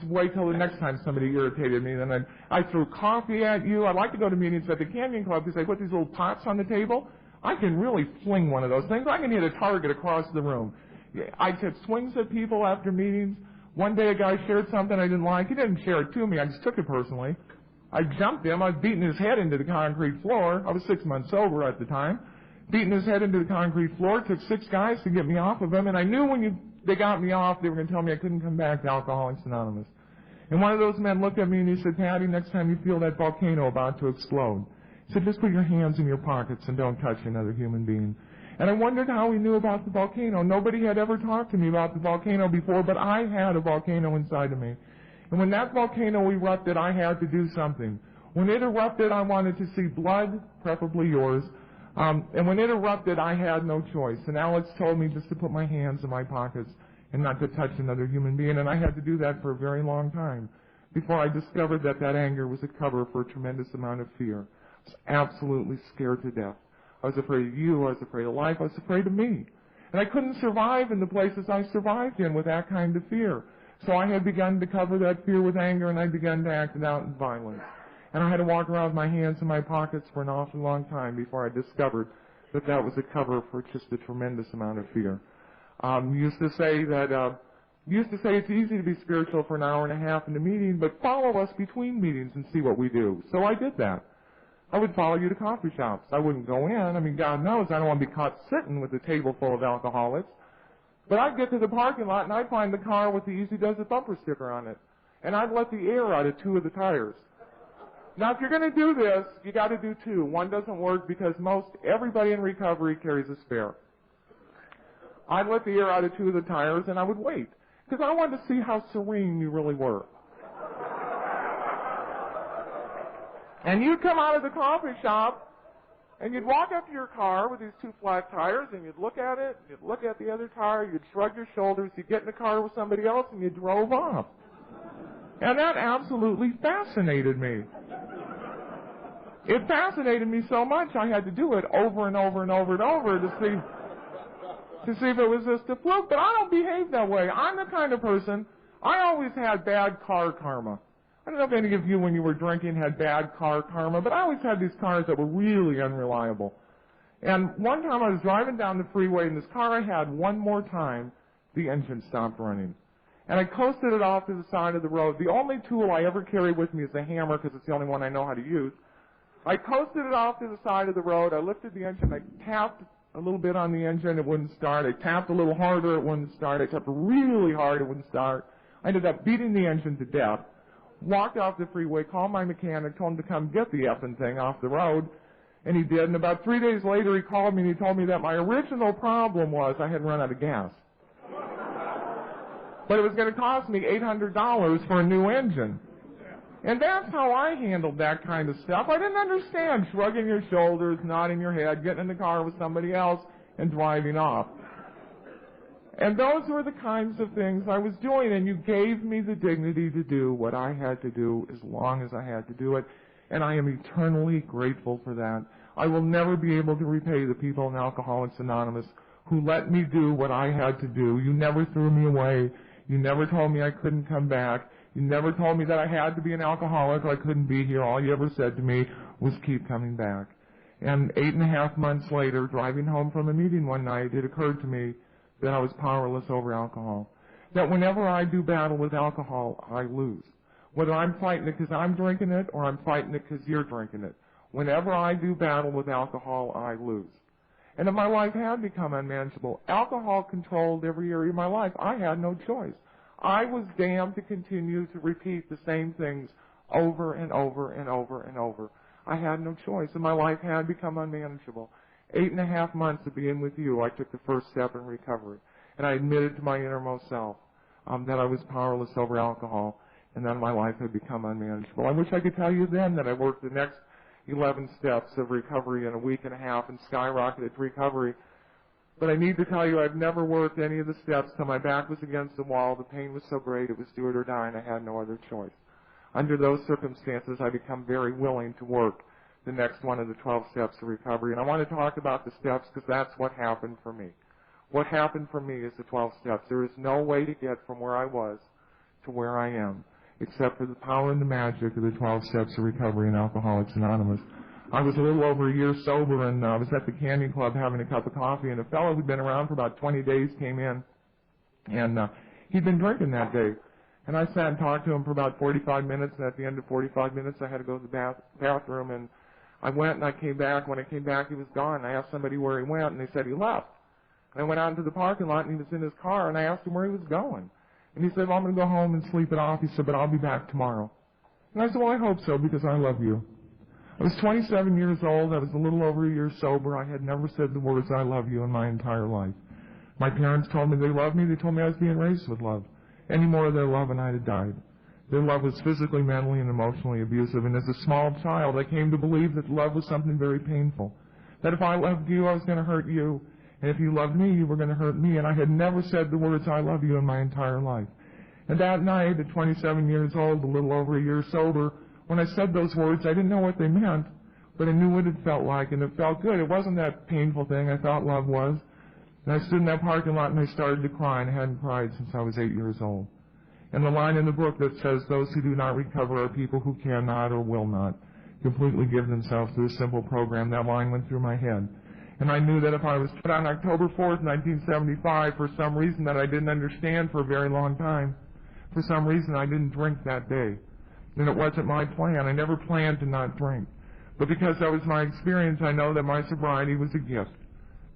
wait till the next time somebody irritated me. Then I threw coffee at you. I'd like to go to meetings at the Canyon Club because they put these little pots on the table. I can really fling one of those things. I can hit a target across the room. I'd hit swings at people after meetings. One day a guy shared something I didn't like. He didn't share it to me. I just took it personally. I jumped him. I was beating his head into the concrete floor. I was 6 months sober at the time. Beating his head into the concrete floor. It took 6 guys to get me off of him. And I knew when they got me off, they were going to tell me I couldn't come back to Alcoholics Anonymous. And one of those men looked at me and he said, "Patty, next time you feel that volcano about to explode," he said, "just put your hands in your pockets and don't touch another human being." And I wondered how he knew about the volcano. Nobody had ever talked to me about the volcano before, but I had a volcano inside of me. And when that volcano erupted, I had to do something. When it erupted, I wanted to see blood, preferably yours. And when it erupted, I had no choice. And Alex told me just to put my hands in my pockets and not to touch another human being. And I had to do that for a very long time before I discovered that anger was a cover for a tremendous amount of fear. I was absolutely scared to death. I was afraid of you. I was afraid of life. I was afraid of me. And I couldn't survive in the places I survived in with that kind of fear. So I had begun to cover that fear with anger, and I began to act it out in violence. And I had to walk around with my hands in my pockets for an awfully long time before I discovered that was a cover for just a tremendous amount of fear. Used to say it's easy to be spiritual for an hour and a half in a meeting, but follow us between meetings and see what we do. So I did that. I would follow you to coffee shops. I wouldn't go in. I mean, God knows I don't want to be caught sitting with a table full of alcoholics. But I'd get to the parking lot, and I'd find the car with the Easy Does It bumper sticker on it. And I'd let the air out of 2 of the tires. Now, if you're going to do this, you got to do 2. One doesn't work because everybody in recovery carries a spare. I'd let the air out of 2 of the tires, and I would wait. Because I wanted to see how serene you really were. And you'd come out of the coffee shop, and you'd walk up to your car with these 2 flat tires, and you'd look at it, you'd look at the other tire, you'd shrug your shoulders, you'd get in the car with somebody else, and you drove off. And that absolutely fascinated me. It fascinated me so much I had to do it over and over and over and over to see if it was just a fluke. But I don't behave that way. I'm the kind of person, I always had bad car karma. I don't know if any of you, when you were drinking, had bad car karma, but I always had these cars that were really unreliable. And one time I was driving down the freeway, and this car I had, one more time, the engine stopped running. And I coasted it off to the side of the road. The only tool I ever carry with me is a hammer, because it's the only one I know how to use. I coasted it off to the side of the road. I lifted the engine. I tapped a little bit on the engine. It wouldn't start. I tapped a little harder. It wouldn't start. I tapped really hard. It wouldn't start. I ended up beating the engine to death. Walked off the freeway, called my mechanic, told him to come get the effing thing off the road, and he did. And about 3 days later, he called me and he told me that my original problem was I had run out of gas. But it was going to cost me $800 for a new engine. And that's how I handled that kind of stuff. I didn't understand shrugging your shoulders, nodding your head, getting in the car with somebody else, and driving off. And those were the kinds of things I was doing, and you gave me the dignity to do what I had to do as long as I had to do it, and I am eternally grateful for that. I will never be able to repay the people in Alcoholics Anonymous who let me do what I had to do. You never threw me away. You never told me I couldn't come back. You never told me that I had to be an alcoholic or I couldn't be here. All you ever said to me was keep coming back. And 8.5 months later, driving home from a meeting one night, it occurred to me that I was powerless over alcohol. That whenever I do battle with alcohol, I lose. Whether I'm fighting it because I'm drinking it or I'm fighting it because you're drinking it. Whenever I do battle with alcohol, I lose. And if my life had become unmanageable, alcohol controlled every area of my life. I had no choice. I was damned to continue to repeat the same things over and over and over and over. I had no choice, and my life had become unmanageable. 8.5 months of being with you, I took the first step in recovery, and I admitted to my innermost self that I was powerless over alcohol, and then my life had become unmanageable. I wish I could tell you then that I worked the next 11 steps of recovery in a week and a half and skyrocketed to recovery. But I need to tell you I've never worked any of the steps till my back was against the wall. The pain was so great it was do it or die, and I had no other choice. Under those circumstances, I become very willing to work the next one of the 12 steps of recovery. And I want to talk about the steps because that's what happened for me. What happened for me is the 12 steps. There is no way to get from where I was to where I am except for the power and the magic of the 12 steps of recovery in Alcoholics Anonymous. I was a little over a year sober, and I was at the Canyon Club having a cup of coffee, and a fellow who'd been around for about 20 days came in, and he'd been drinking that day. And I sat and talked to him for about 45 minutes, and at the end of 45 minutes, I had to go to the bathroom, and I went and I came back. When I came back, he was gone. I asked somebody where he went, and they said he left. And I went out into the parking lot, and he was in his car, and I asked him where he was going. And he said, well, I'm going to go home and sleep it off. He said, but I'll be back tomorrow. And I said, well, I hope so, because I love you. I was 27 years old. I was a little over a year sober. I had never said the words, I love you, in my entire life. My parents told me they loved me. They told me I was being raised with love. Any more of their love, and I'd have died. Their love was physically, mentally, and emotionally abusive. And as a small child, I came to believe that love was something very painful. That if I loved you, I was going to hurt you. And if you loved me, you were going to hurt me. And I had never said the words, I love you, in my entire life. And that night, at 27 years old, a little over a year sober, when I said those words, I didn't know what they meant, but I knew what it felt like, and it felt good. It wasn't that painful thing I thought love was. And I stood in that parking lot, and I started to cry, and I hadn't cried since I was 8 years old. And the line in the book that says, those who do not recover are people who cannot or will not completely give themselves to a simple program, that line went through my head. And I knew that if I was put on October 4th, 1975, for some reason that I didn't understand for a very long time, for some reason I didn't drink that day. And it wasn't my plan. I never planned to not drink. But because that was my experience, I know that my sobriety was a gift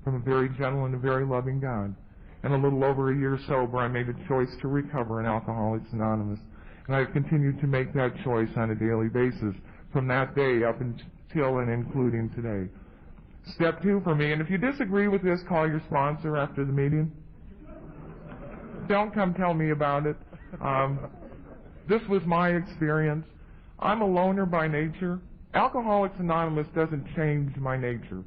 from a very gentle and a very loving God. And a little over a year sober, I made a choice to recover in Alcoholics Anonymous. And I've continued to make that choice on a daily basis from that day up until and including today. Step 2 for me, and if you disagree with this, call your sponsor after the meeting. Don't come tell me about it. This was my experience. I'm a loner by nature. Alcoholics Anonymous doesn't change my nature.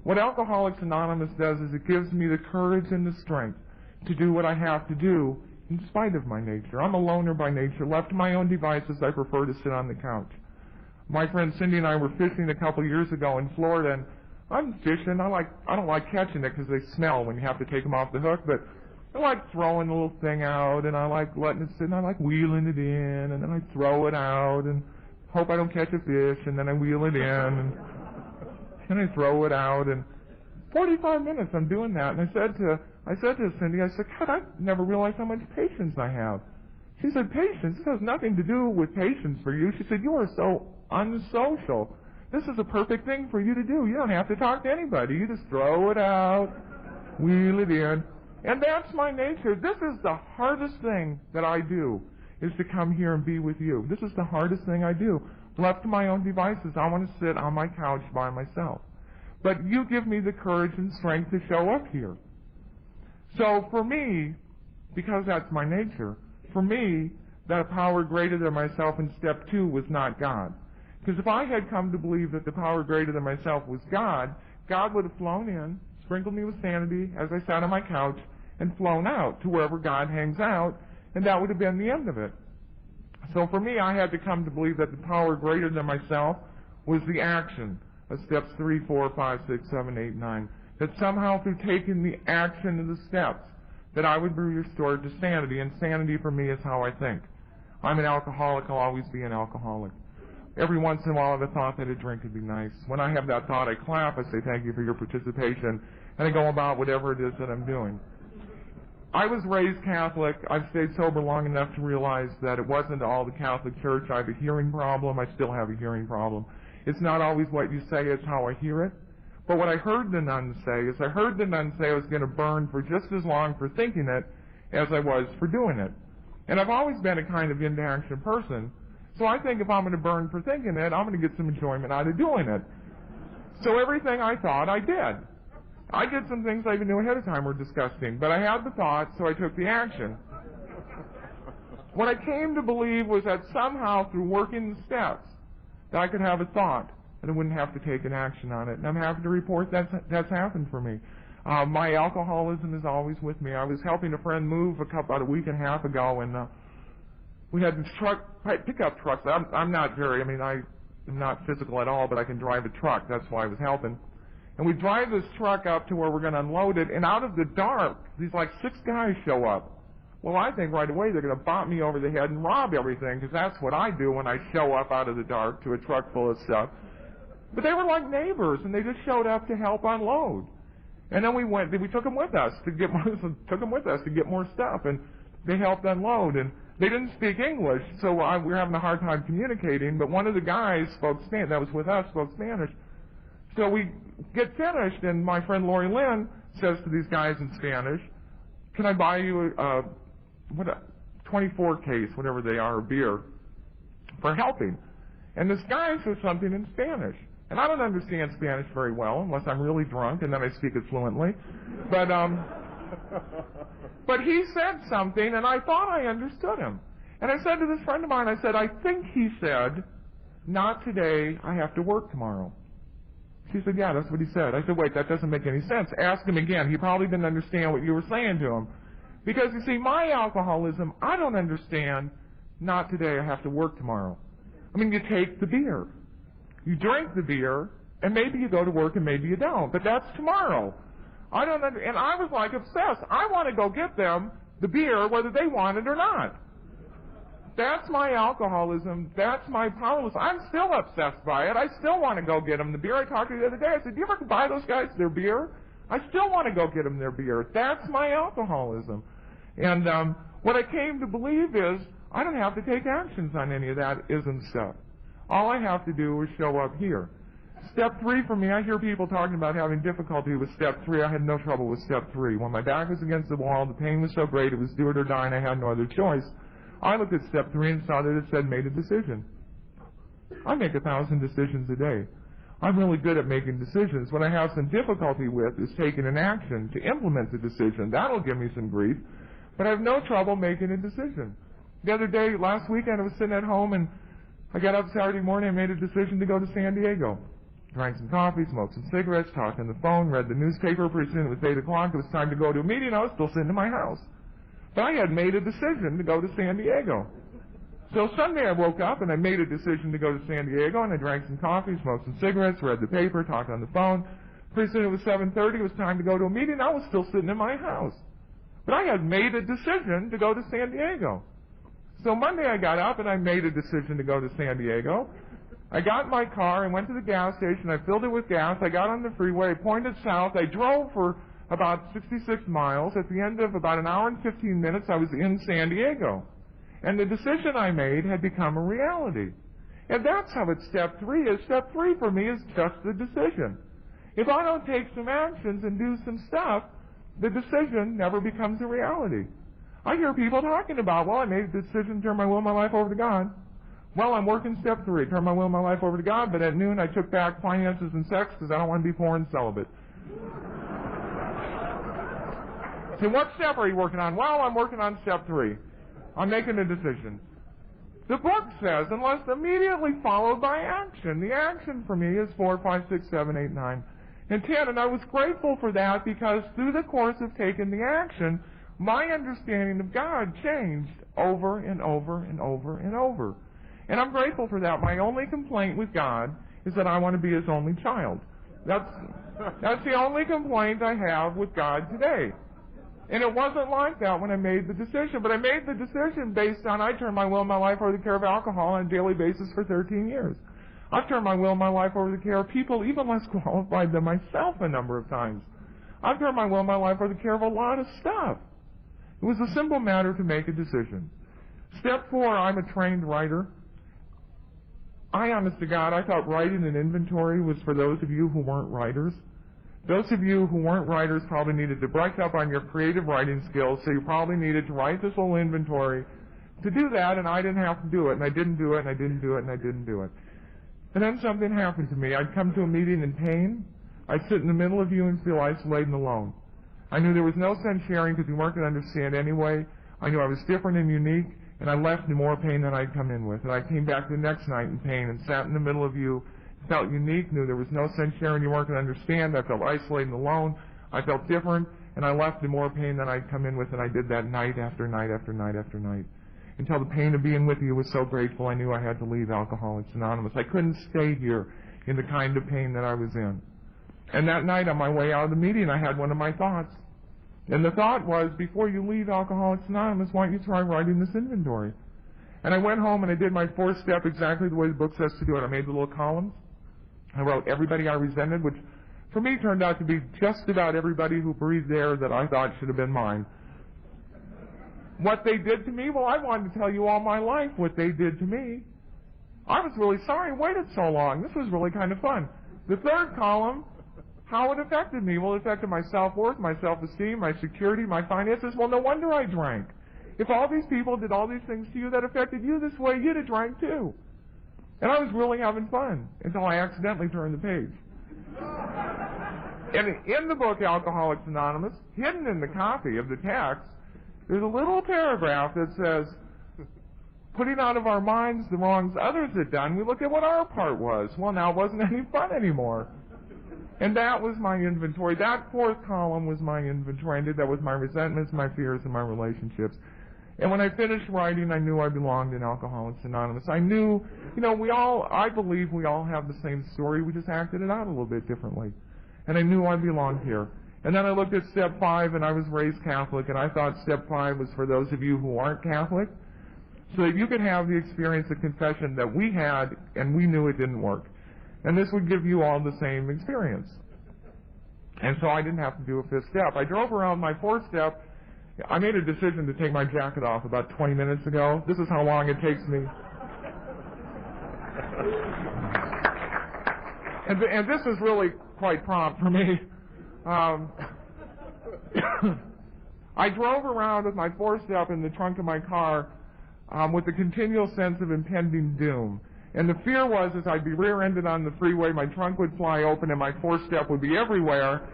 What Alcoholics Anonymous does is it gives me the courage and the strength to do what I have to do in spite of my nature. I'm a loner by nature. Left to my own devices, I prefer to sit on the couch. My friend Cindy and I were fishing a couple years ago in Florida, and I'm fishing. I don't like catching it because they smell when you have to take them off the hook, but I like throwing the little thing out, and I like letting it sit, and I like wheeling it in, and then I throw it out, and hope I don't catch a fish, and then I wheel it in, and then I throw it out, and 45 minutes I'm doing that, and I said to Cindy, I said, God, I never realized how much patience I have. She said, patience? This has nothing to do with patience for you. She said, you are so unsocial. This is a perfect thing for you to do. You don't have to talk to anybody. You just throw it out, wheel it in. And that's my nature. This is the hardest thing that I do, is to come here and be with you. This is the hardest thing I do. Left to my own devices, I want to sit on my couch by myself. But you give me the courage and strength to show up here. So for me, because that's my nature, for me, that power greater than myself in step 2 was not God. Because if I had come to believe that the power greater than myself was God, God would have flown in, sprinkled me with sanity as I sat on my couch, and flown out to wherever God hangs out, and that would have been the end of it. So for me, I had to come to believe that the power greater than myself was the action of steps 3, 4, 5, 6, 7, 8, 9. That somehow through taking the action of the steps, that I would be restored to sanity. And sanity for me is how I think. I'm an alcoholic. I'll always be an alcoholic. Every once in a while I have a thought that a drink would be nice. When I have that thought, I clap, I say thank you for your participation, and I go about whatever it is that I'm doing. I was raised Catholic. I've stayed sober long enough to realize that it wasn't all the Catholic Church. I have a hearing problem. I still have a hearing problem. It's not always what you say, it's how I hear it. But what I heard the nun say is I was going to burn for just as long for thinking it as I was for doing it. And I've always been a kind of into-action person. So I think if I'm going to burn for thinking it, I'm going to get some enjoyment out of doing it. So everything I thought, I did. I did some things I even knew ahead of time were disgusting, but I had the thought, so I took the action. What I came to believe was that somehow through working the steps, that I could have a thought, and I wouldn't have to take an action on it. And I'm happy to report that's happened for me. My alcoholism is always with me. I was helping a friend move about a week and a half ago, and we had pickup trucks. I'm not I'm not physical at all, but I can drive a truck. That's why I was helping. And we drive this truck up to where we're going to unload it, and out of the dark, these like 6 guys show up. Well, I think right away they're going to bop me over the head and rob everything, because that's what I do when I show up out of the dark to a truck full of stuff. But they were like neighbors, and they just showed up to help unload. And then we took them with us to get more stuff, and they helped unload. And they didn't speak English, so we were having a hard time communicating. But one of the guys spoke Spanish. So we get finished, and my friend Lori Lynn says to these guys in Spanish, "Can I buy you a 24 case, whatever they are, of beer for helping?" And this guy says something in Spanish. And I don't understand Spanish very well unless I'm really drunk, and then I speak it fluently. But he said something, and I thought I understood him. And I said to this friend of mine, I said, "I think he said, 'Not today, I have to work tomorrow.'" She said, "Yeah, that's what he said." I said, "Wait, that doesn't make any sense. Ask him again. He probably didn't understand what you were saying to him." Because, you see, my alcoholism, I don't understand, "Not today, I have to work tomorrow." I mean, you take the beer. You drink the beer, and maybe you go to work and maybe you don't. But that's tomorrow. And I was like obsessed. I want to go get them the beer whether they want it or not. That's my alcoholism. That's my powerlessness. I'm still obsessed by it. I still want to go get them the beer. I talked to you the other day. I said, "Do you ever buy those guys their beer?" I still want to go get them their beer. That's my alcoholism. And what I came to believe is I don't have to take actions on any of that isn't stuff. All I have to do is show up here. Step 3 for me, I hear people talking about having difficulty with step 3. I had no trouble with step 3. When my back was against the wall, the pain was so great, it was do it or die, and I had no other choice. I looked at step 3 and saw that it said made a decision. I make 1,000 decisions a day. I'm really good at making decisions. What I have some difficulty with is taking an action to implement the decision. That'll give me some grief. But I have no trouble making a decision. The other day, last weekend, I was sitting at home, and I got up Saturday morning and made a decision to go to San Diego. Drank some coffee, smoked some cigarettes, talked on the phone, read the newspaper. Pretty soon it was 8 o'clock. It was time to go to a meeting. I was still sitting in my house. But I had made a decision to go to San Diego. So Sunday I woke up and I made a decision to go to San Diego, and I drank some coffee, smoked some cigarettes, read the paper, talked on the phone. Pretty soon it was 7:30. It was time to go to a meeting. I was still sitting in my house. But I had made a decision to go to San Diego. So Monday I got up and I made a decision to go to San Diego. I got in my car and went to the gas station. I filled it with gas. I got on the freeway, pointed south. I drove for about 66 miles. At the end of about an hour and 15 minutes, I was in San Diego. And the decision I made had become a reality. And that's how step 3 is. Step 3 for me is just the decision. If I don't take some actions and do some stuff, the decision never becomes a reality. I hear people talking about, well, I made a decision to turn my will and my life over to God. Well, I'm working step 3, turn my will and my life over to God, but at noon I took back finances and sex because I don't want to be poor and celibate. So what step are you working on? Well, I'm working on step 3. I'm making a decision. The book says, unless immediately followed by action. The action for me is 4, 5, 6, 7, 8, 9, and 10. And I was grateful for that because through the course of taking the action, my understanding of God changed over and over and over and over. And I'm grateful for that. My only complaint with God is that I want to be His only child. That's the only complaint I have with God today. And it wasn't like that when I made the decision, but I made the decision based on I turned my will and my life over to the care of alcohol on a daily basis for 13 years. I've turned my will and my life over to the care of people even less qualified than myself a number of times. I've turned my will and my life over to the care of a lot of stuff. It was a simple matter to make a decision. Step 4, I'm a trained writer. Honest to God, I thought writing an inventory was for those of you who weren't writers. Those of you who weren't writers probably needed to brush up on your creative writing skills, so you probably needed to write this little inventory. To do that, and I didn't have to do it, and I didn't do it, and I didn't do it, and I didn't do it. And then something happened to me. I'd come to a meeting in pain. I'd sit in the middle of you and feel isolated and alone. I knew there was no sense sharing because you weren't going to understand anyway. I knew I was different and unique, and I left in more pain than I'd come in with. And I came back the next night in pain and sat in the middle of you, felt unique, knew there was no sense sharing, you weren't going to understand. I felt isolated and alone. I felt different, and I left in more pain than I'd come in with, and I did that night after night after night after night. Until the pain of being with you was so grateful, I knew I had to leave Alcoholics Anonymous. I couldn't stay here in the kind of pain that I was in. And that night on my way out of the meeting, I had one of my thoughts. And the thought was, before you leave Alcoholics Anonymous, why don't you try writing this inventory? And I went home and I did my 4th step exactly the way the book says to do it. I made the little columns. I wrote everybody I resented, which for me turned out to be just about everybody who breathed air that I thought should have been mine. What they did to me, well, I wanted to tell you all my life what they did to me. I was really sorry I waited so long. This was really kind of fun. The 3rd column, how it affected me. Well, it affected my self-worth, my self-esteem, my security, my finances. Well, no wonder I drank. If all these people did all these things to you that affected you this way, you'd have drank too. And I was really having fun until I accidentally turned the page. And in the book Alcoholics Anonymous, hidden in the copy of the text, there's a little paragraph that says, putting out of our minds the wrongs others had done, we look at what our part was. Well, now it wasn't any fun anymore. And that was my inventory. That 4th column was my inventory. I did that with my resentments, my fears, and my relationships. And when I finished writing, I knew I belonged in Alcoholics Anonymous. I knew, I believe we all have the same story. We just acted it out a little bit differently. And I knew I belonged here. And then I looked at Step 5, and I was raised Catholic, and I thought Step 5 was for those of you who aren't Catholic, so that you could have the experience of confession that we had, and we knew it didn't work. And this would give you all the same experience. And so I didn't have to do a 5th step. I drove around my 4th step. I made a decision to take my jacket off about 20 minutes ago. This is how long it takes me. And this is really quite prompt for me. I drove around with my 4th step in the trunk of my car with a continual sense of impending doom. And the fear was as I'd be rear-ended on the freeway, my trunk would fly open and my 4th step would be everywhere.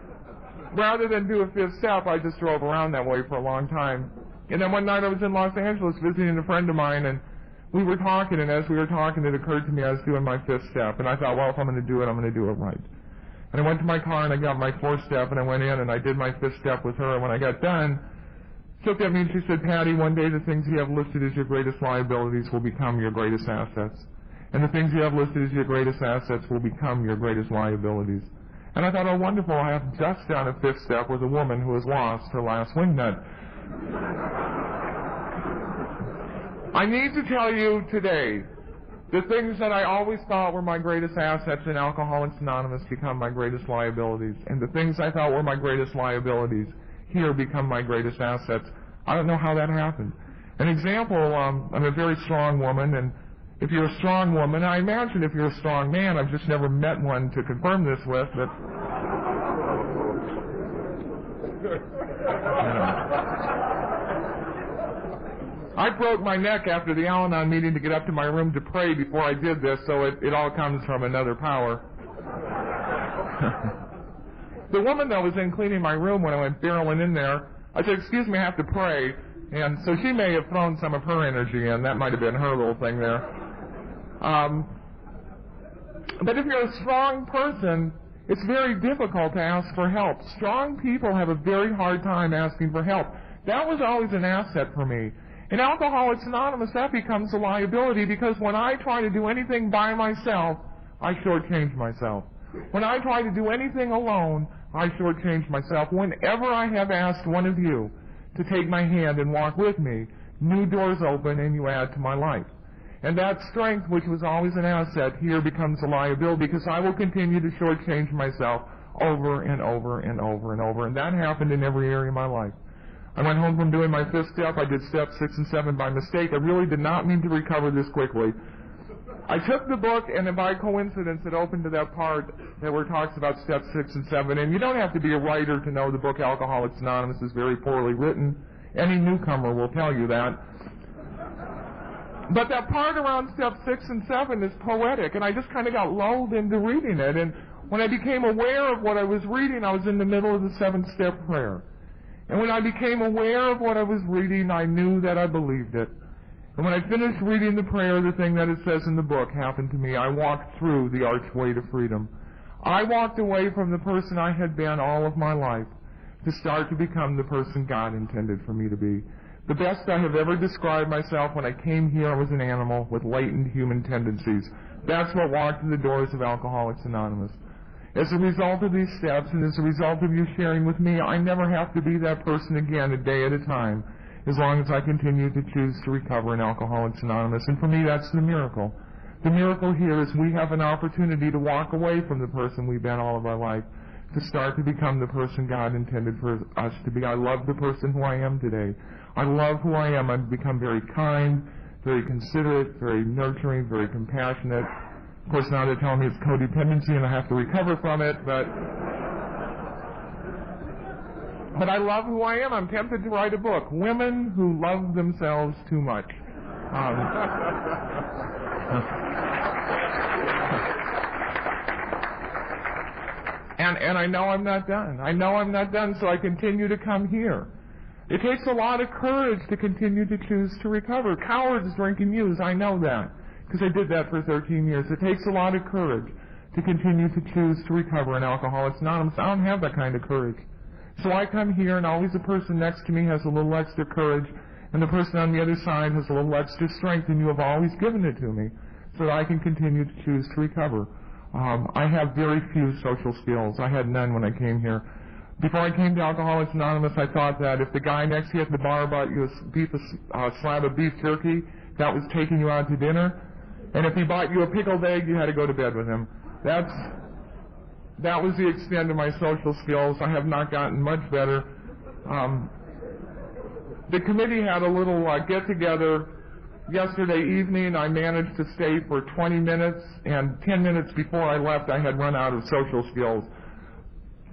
Rather than do a 5th step, I just drove around that way for a long time. And then one night I was in Los Angeles visiting a friend of mine, and we were talking, and as we were talking, it occurred to me I was doing my 5th step. And I thought, well, if I'm going to do it, I'm going to do it right. And I went to my car, and I got my 4th step, and I went in, and I did my 5th step with her. And when I got done, she looked at me and she said, Patty, one day the things you have listed as your greatest liabilities will become your greatest assets. And the things you have listed as your greatest assets will become your greatest liabilities. And I thought, oh, wonderful, I have just done a 5th step with a woman who has lost her last wingnut. I need to tell you today, the things that I always thought were my greatest assets in Alcoholics Anonymous become my greatest liabilities. And the things I thought were my greatest liabilities here become my greatest assets. I don't know how that happened. An example, I'm a very strong woman, and if you're a strong woman, I imagine if you're a strong man, I've just never met one to confirm this with, but I broke my neck after the Al-Anon meeting to get up to my room to pray before I did this, so it all comes from another power. The woman that was in cleaning my room when I went barreling in there, I said, excuse me, I have to pray. And so she may have thrown some of her energy in. That might have been her little thing there. But if you're a strong person, it's very difficult to ask for help. Strong people have a very hard time asking for help. That was always an asset for me. In Alcoholics Anonymous, that becomes a liability because when I try to do anything by myself, I shortchange myself. When I try to do anything alone, I shortchange myself. Whenever I have asked one of you to take my hand and walk with me, new doors open and you add to my life. And that strength, which was always an asset, here becomes a liability because I will continue to shortchange myself over and over and over and over. And that happened in every area of my life. I went home from doing my 5th step. I did steps 6 and 7 by mistake. I really did not mean to recover this quickly. I took the book, and by coincidence, it opened to that part that where it talks about steps 6 and 7. And you don't have to be a writer to know the book Alcoholics Anonymous is very poorly written. Any newcomer will tell you that. But that part around steps 6 and 7 is poetic, and I just kind of got lulled into reading it. And when I became aware of what I was reading, I was in the middle of the 7th step prayer. And when I became aware of what I was reading, I knew that I believed it. And when I finished reading the prayer, the thing that it says in the book happened to me. I walked through the archway to freedom. I walked away from the person I had been all of my life to start to become the person God intended for me to be. The best I have ever described myself, when I came here, I was an animal with latent human tendencies. That's what walked in the doors of Alcoholics Anonymous. As a result of these steps, and as a result of you sharing with me, I never have to be that person again a day at a time, as long as I continue to choose to recover in Alcoholics Anonymous. And for me, that's the miracle. The miracle here is we have an opportunity to walk away from the person we've been all of our life, to start to become the person God intended for us to be. I love the person who I am today. I love who I am. I've become very kind, very considerate, very nurturing, very compassionate. Of course, now they're telling me it's codependency and I have to recover from it, but I love who I am. I'm tempted to write a book, Women Who Love Themselves Too Much. And I know I'm not done. I know I'm not done, so I continue to come here. It takes a lot of courage to continue to choose to recover. Cowards drink and use, I know that, because I did that for 13 years. It takes a lot of courage to continue to choose to recover in Alcoholics Anonymous. I don't have that kind of courage. So I come here, and always the person next to me has a little extra courage, and the person on the other side has a little extra strength, and you have always given it to me so that I can continue to choose to recover. I have very few social skills. I had none when I came here. Before I came to Alcoholics Anonymous, I thought that if the guy next to you at the bar bought you a slab of beef jerky, that was taking you out to dinner. And if he bought you a pickled egg, you had to go to bed with him. That was the extent of my social skills. I have not gotten much better. The committee had a little get-together yesterday evening. I managed to stay for 20 minutes, and 10 minutes before I left, I had run out of social skills.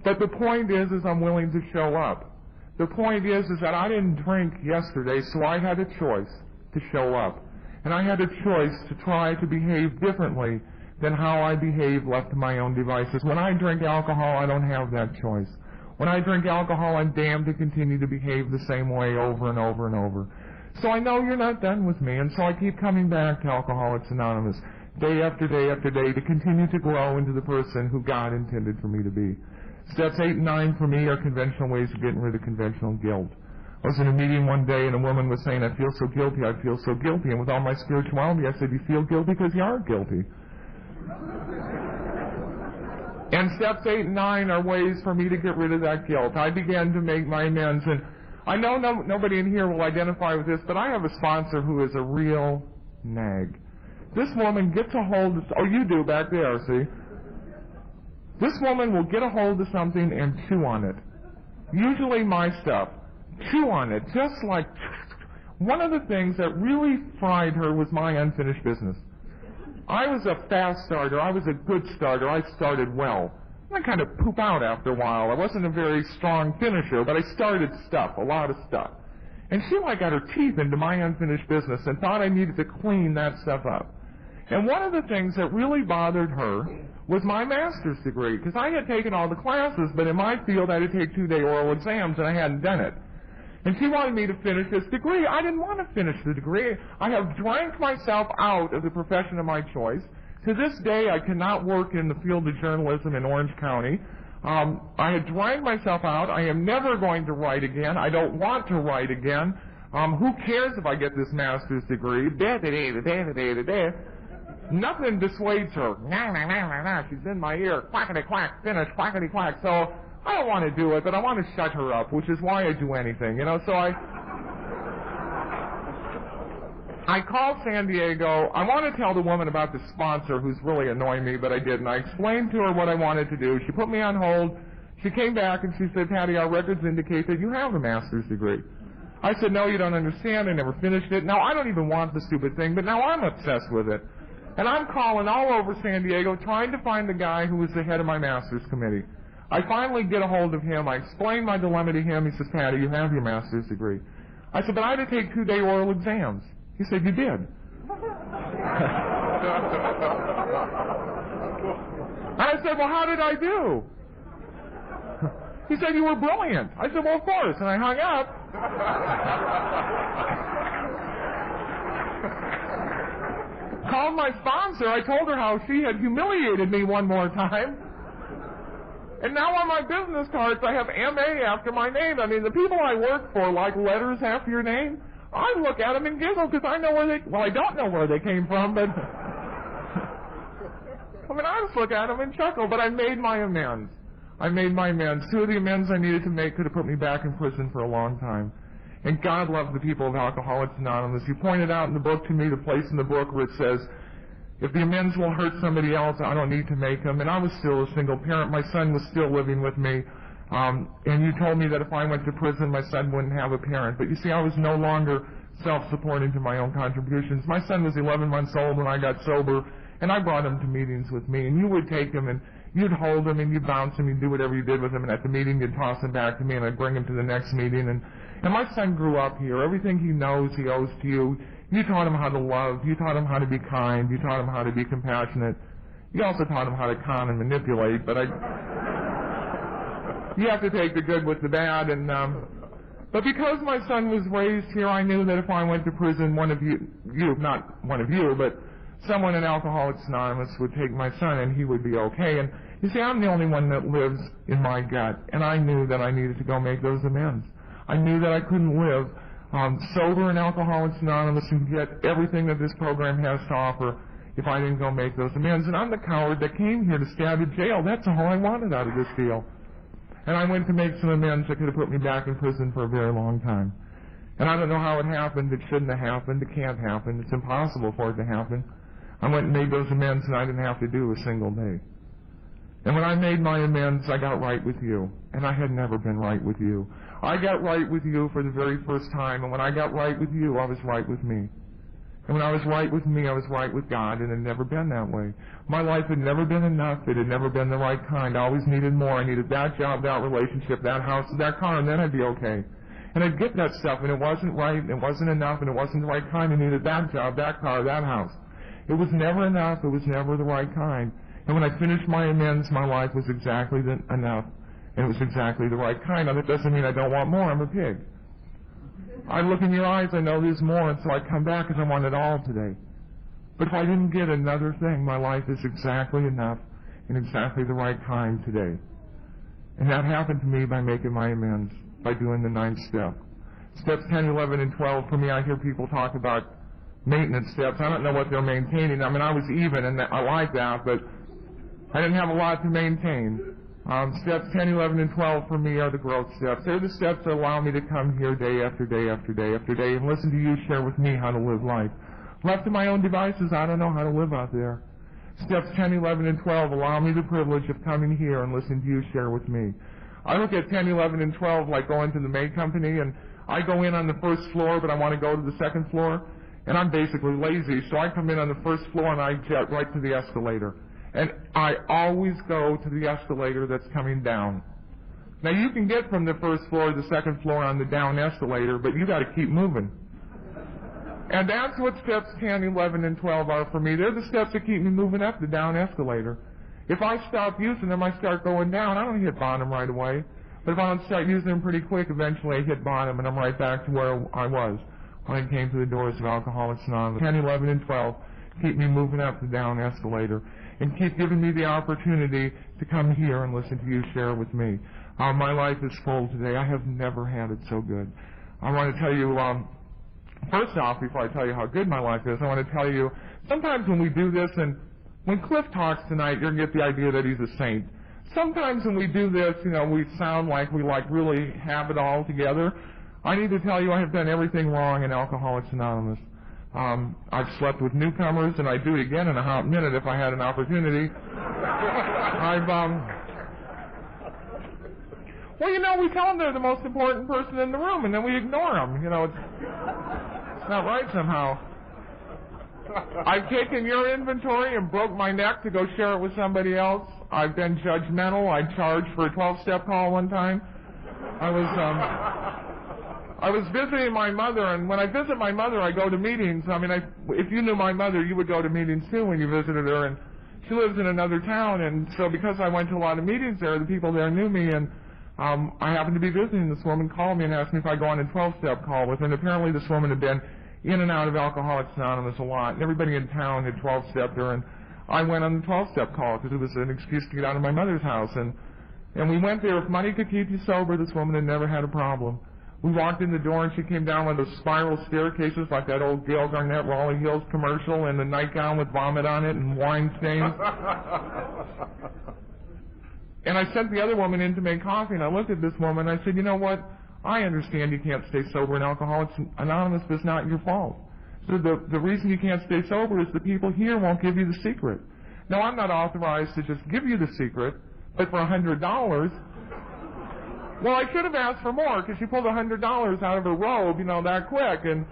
But the point is I'm willing to show up. The point is that I didn't drink yesterday, so I had a choice to show up. And I had a choice to try to behave differently than how I behave left to my own devices. When I drink alcohol, I don't have that choice. When I drink alcohol, I'm damned to continue to behave the same way over and over and over. So I know you're not done with me, and so I keep coming back to Alcoholics Anonymous day after day after day to continue to grow into the person who God intended for me to be. Steps 8 and 9 for me are conventional ways of getting rid of conventional guilt. I was in a meeting one day and a woman was saying, I feel so guilty, I feel so guilty. And with all my spirituality, I said, you feel guilty because you are guilty. And steps 8 and 9 are ways for me to get rid of that guilt. I began to make my amends. And I know nobody in here will identify with this, but I have a sponsor who is a real nag. This woman gets a hold of, oh, you do back there, see? This woman will get a hold of something and chew on it. Usually my stuff. Chew on it, just like... One of the things that really fried her was my unfinished business. I was a fast starter. I was a good starter. I started well. I kind of poop out after a while. I wasn't a very strong finisher, but I started stuff, a lot of stuff. And she got her teeth into my unfinished business and thought I needed to clean that stuff up. And one of the things that really bothered her was my master's degree, because I had taken all the classes, but in my field I had to take 2-day oral exams, and I hadn't done it. And she wanted me to finish this degree. I didn't want to finish the degree. I have drank myself out of the profession of my choice. To this day, I cannot work in the field of journalism in Orange County. I had drank myself out. I am never going to write again. I don't want to write again. Who cares if I get this master's degree? Nothing dissuades her. She's in my ear. Quackity quack, finish, quackity quack. So I don't want to do it, but I want to shut her up, which is why I do anything, you know. So I called San Diego. I want to tell the woman about the sponsor who's really annoying me, but I didn't. I explained to her what I wanted to do. She put me on hold. She came back and she said, Patty, our records indicate that you have a master's degree. I said, no, you don't understand. I never finished it. Now, I don't even want the stupid thing, but now I'm obsessed with it. And I'm calling all over San Diego trying to find the guy who was the head of my master's committee. I finally get a hold of him. I explain my dilemma to him. He says, Patty, you have your master's degree. I said, but I had to take 2-day oral exams. He said, you did. And I said, well, how did I do? He said, you were brilliant. I said, well, of course. And I hung up. Called my sponsor. I told her how she had humiliated me one more time. And now on my business cards, I have M.A. after my name. I mean, the people I work for like letters after your name. I look at them and giggle because I know where they... Well, I don't know where they came from, but... I mean, I just look at them and chuckle, but I made my amends. I made my amends. 2 of the amends I needed to make could have put me back in prison for a long time. And God loves the people of Alcoholics Anonymous. You pointed out in the book to me the place in the book where it says, if the amends will hurt somebody else, I don't need to make them. And I was still a single parent. My son was still living with me. And you told me that if I went to prison, my son wouldn't have a parent. But you see, I was no longer self-supporting to my own contributions. My son was 11 months old when I got sober, and I brought him to meetings with me. And you would take him, and you'd hold him, and you'd bounce him, you'd do whatever you did with him. And at the meeting, you'd toss him back to me, and I'd bring him to the next meeting. And my son grew up here. Everything he knows, he owes to you. You taught him how to love. You taught him how to be kind. You taught him how to be compassionate. You also taught him how to con and manipulate, but you have to take the good with the bad. And but because my son was raised here, I knew that if I went to prison, one of you, not one of you, but someone in Alcoholics Anonymous would take my son and he would be okay. And you see, I'm the only one that lives in my gut, and I knew that I needed to go make those amends. I knew that I couldn't live sober in Alcoholics Anonymous and get everything that this program has to offer if I didn't go make those amends. And I'm the coward that came here to stab in jail. That's all I wanted out of this deal. And I went to make some amends that could have put me back in prison for a very long time. And I don't know how it happened. It shouldn't have happened. It can't happen. It's impossible for it to happen. I went and made those amends, and I didn't have to do a single day. And when I made my amends, I got right with you. And I had never been right with you. I got right with you for the very first time. And when I got right with you, I was right with me. And when I was right with me, I was right with God, and it had never been that way. My life had never been enough. It had never been the right kind. I always needed more. I needed that job, that relationship, that house, that car, and then I'd be okay. And I'd get that stuff, and it wasn't right, and it wasn't enough, and it wasn't the right kind. I needed that job, that car, that house. It was never enough. It was never the right kind. And when I finished my amends, my life was exactly enough, and it was exactly the right kind. Now, that doesn't mean I don't want more. I'm a pig. I look in your eyes, I know there's more, and so I come back because I want it all today. But if I didn't get another thing, my life is exactly enough and exactly the right kind today. And that happened to me by making my amends, by doing the 9th step. Steps 10, 11, and 12, for me, I hear people talk about maintenance steps. I don't know what they're maintaining. I mean, I was even, and I like that, but I didn't have a lot to maintain. Steps 10, 11, and 12 for me are the growth steps. They're the steps that allow me to come here day after day after day after day and listen to you share with me how to live life. Left to my own devices, I don't know how to live out there. Steps 10, 11, and 12 allow me the privilege of coming here and listening to you share with me. I look at 10, 11, and 12 like going to the maid company, and I go in on the first floor, but I want to go to the second floor, and I'm basically lazy, so I come in on the first floor and I jet right to the escalator. And I always go to the escalator that's coming down. Now, you can get from the first floor to the second floor on the down escalator, but you got to keep moving. And that's what steps 10, 11, and 12 are for me. They're the steps that keep me moving up the down escalator. If I stop using them, I start going down. I don't hit bottom right away. But if I don't start using them pretty quick, eventually I hit bottom, and I'm right back to where I was when I came to the doors of Alcoholics Anonymous. 10, 11, and 12 keep me moving up the down escalator and keep giving me the opportunity to come here and listen to you share with me. My life is full today. I have never had it so good. I want to tell you, first off, before I tell you how good my life is, I want to tell you, sometimes when we do this, and when Cliff talks tonight, you're going to get the idea that he's a saint. sometimes when we do this, you know, we sound like we really have it all together. I need to tell you I have done everything wrong in Alcoholics Anonymous. I've slept with newcomers, and I'd do it again in a hot minute if I had an opportunity. Well, you know, we tell them they're the most important person in the room, and then we ignore them. You know, it's not right somehow. I've taken your inventory and broke my neck to go share it with somebody else. I've been judgmental. I charged for a 12-step call one time. I was visiting my mother, and when I visit my mother, I go to meetings. I mean, if you knew my mother, you would go to meetings too when you visited her, and she lives in another town, and so because I went to a lot of meetings there, the people there knew me, and I happened to be visiting. This woman called me and asked me if I'd go on a 12-step call with her, and apparently this woman had been in and out of Alcoholics Anonymous a lot, and everybody in town had 12-stepped her, and I went on the 12-step call because it was an excuse to get out of my mother's house, and we went there. If money could keep you sober, this woman had never had a problem. We walked in the door, and she came down one of those spiral staircases like that old Gail Garnett Raleigh Hills commercial, in the nightgown with vomit on it and wine stains. And I sent the other woman in to make coffee, and I looked at this woman, and I said, you know what? I understand you can't stay sober in Alcoholics Anonymous, but it's not your fault. So the reason you can't stay sober is the people here won't give you the secret. Now, I'm not authorized to just give you the secret, but for $100, well, I should have asked for more, because she pulled $100 out of her robe, you know, that quick, and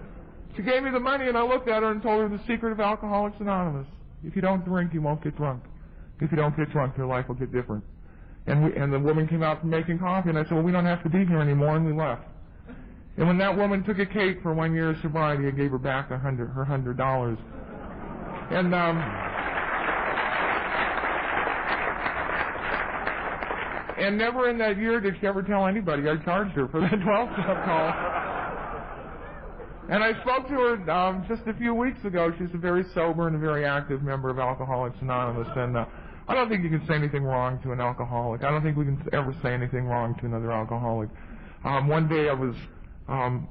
she gave me the money, and I looked at her and told her the secret of Alcoholics Anonymous. If you don't drink, you won't get drunk. If you don't get drunk, your life will get different. And the woman came out from making coffee, and I said, well, we don't have to be here anymore, and we left. And when that woman took a cake for 1 year of sobriety, I gave her back her $100. And never in that year did she ever tell anybody I charged her for that 12-step call. And I spoke to her just a few weeks ago. She's a very sober and a very active member of Alcoholics Anonymous, and I don't think you can say anything wrong to an alcoholic. I don't think we can ever say anything wrong to another alcoholic. One day I was,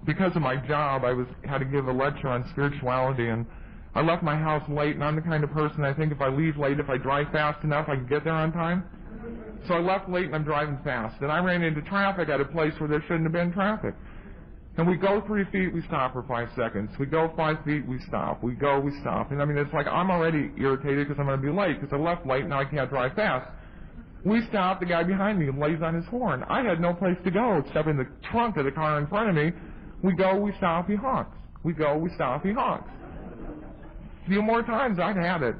because of my job, had to give a lecture on spirituality, and I left my house late, and I'm the kind of person I think if I leave late, if I drive fast enough, I can get there on time. So I left late, and I'm driving fast, and I ran into traffic at a place where there shouldn't have been traffic. And we go 3 feet, we stop for 5 seconds. We go 5 feet, we stop. We go, we stop. And I mean, it's like I'm already irritated because I'm going to be late because I left late, now I can't drive fast. We stop, the guy behind me lays on his horn. I had no place to go except in the trunk of the car in front of me. We go, we stop, he honks. We go, we stop, he honks. A few more times, I'd had it.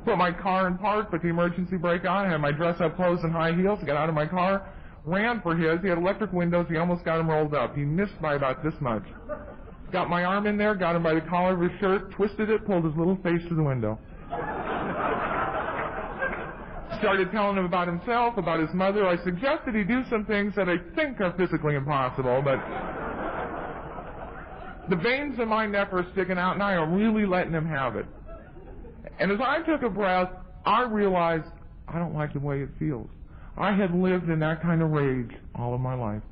Put my car in park, put the emergency brake on, had my dress-up clothes and high heels, got out of my car, ran for his. He had electric windows. He almost got him rolled up. He missed by about this much. Got my arm in there, got him by the collar of his shirt, twisted it, pulled his little face to the window. Started telling him about himself, about his mother. I suggested he do some things that I think are physically impossible, but the veins in my neck are sticking out, and I am really letting him have it. And as I took a breath, I realized I don't like the way it feels. I had lived in that kind of rage all of my life.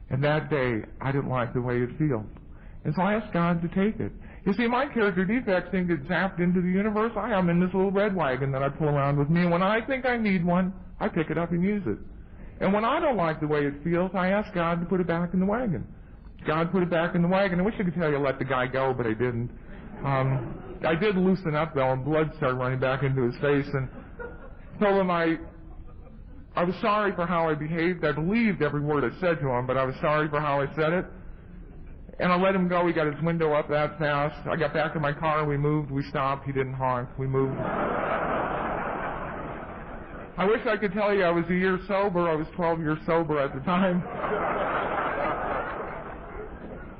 And that day, I didn't like the way it feels. And so I asked God to take it. You see, my character defects didn't get zapped into the universe. I am in this little red wagon that I pull around with me. And when I think I need one, I pick it up and use it. And when I don't like the way it feels, I ask God to put it back in the wagon. God put it back in the wagon. I wish I could tell you I let the guy go, but I didn't. I did loosen up, though, and blood started running back into his face. And told him I was sorry for how I behaved. I believed every word I said to him, but I was sorry for how I said it. And I let him go. He got his window up that fast. I got back in my car. We moved. We stopped. He didn't honk. We moved. I wish I could tell you I was a year sober. I was 12 years sober at the time.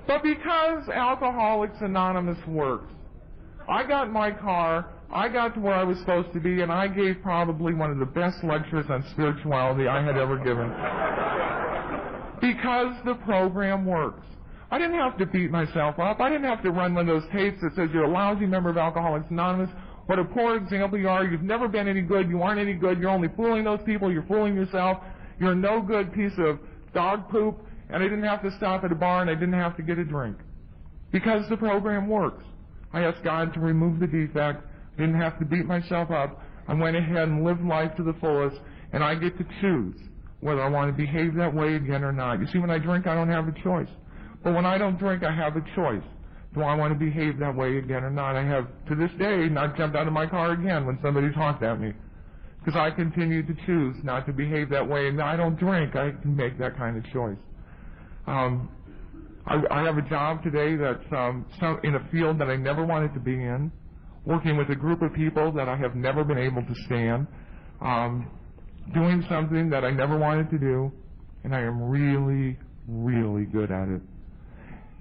But because Alcoholics Anonymous works, I got in my car, I got to where I was supposed to be, and I gave probably one of the best lectures on spirituality I had ever given. Because the program works. I didn't have to beat myself up. I didn't have to run one of those tapes that says you're a lousy member of Alcoholics Anonymous. What a poor example you are. You've never been any good. You aren't any good. You're only fooling those people. You're fooling yourself. You're a no good piece of dog poop. And I didn't have to stop at a bar, and I didn't have to get a drink. Because the program works. I asked God to remove the defect. I didn't have to beat myself up. I went ahead and lived life to the fullest, and I get to choose whether I want to behave that way again or not. You see, when I drink, I don't have a choice. But when I don't drink, I have a choice. Do I want to behave that way again or not? I have, to this day, not jumped out of my car again when somebody talked at me. Because I continue to choose not to behave that way, and I don't drink. I can make that kind of choice. I have a job today that's in a field that I never wanted to be in, working with a group of people that I have never been able to stand, doing something that I never wanted to do, and I am really, really good at it.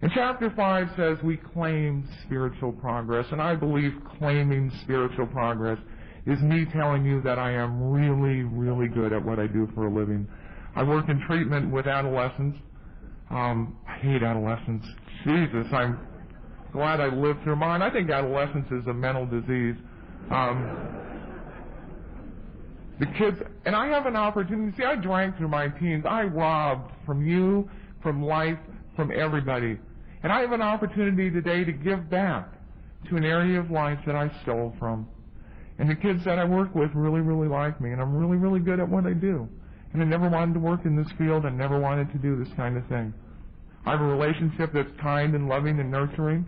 And chapter 5 says we claim spiritual progress, and I believe claiming spiritual progress is me telling you that I am really, really good at what I do for a living. I work in treatment with adolescents. I hate adolescents. Jesus, I'm glad I lived through mine. I think adolescence is a mental disease. The kids, and I have an opportunity. See, I drank through my teens. I robbed from you, from life, from everybody. And I have an opportunity today to give back to an area of life that I stole from. And the kids that I work with really, really like me, and I'm really, really good at what I do. And I never wanted to work in this field. I never wanted to do this kind of thing. I have a relationship that's kind and loving and nurturing.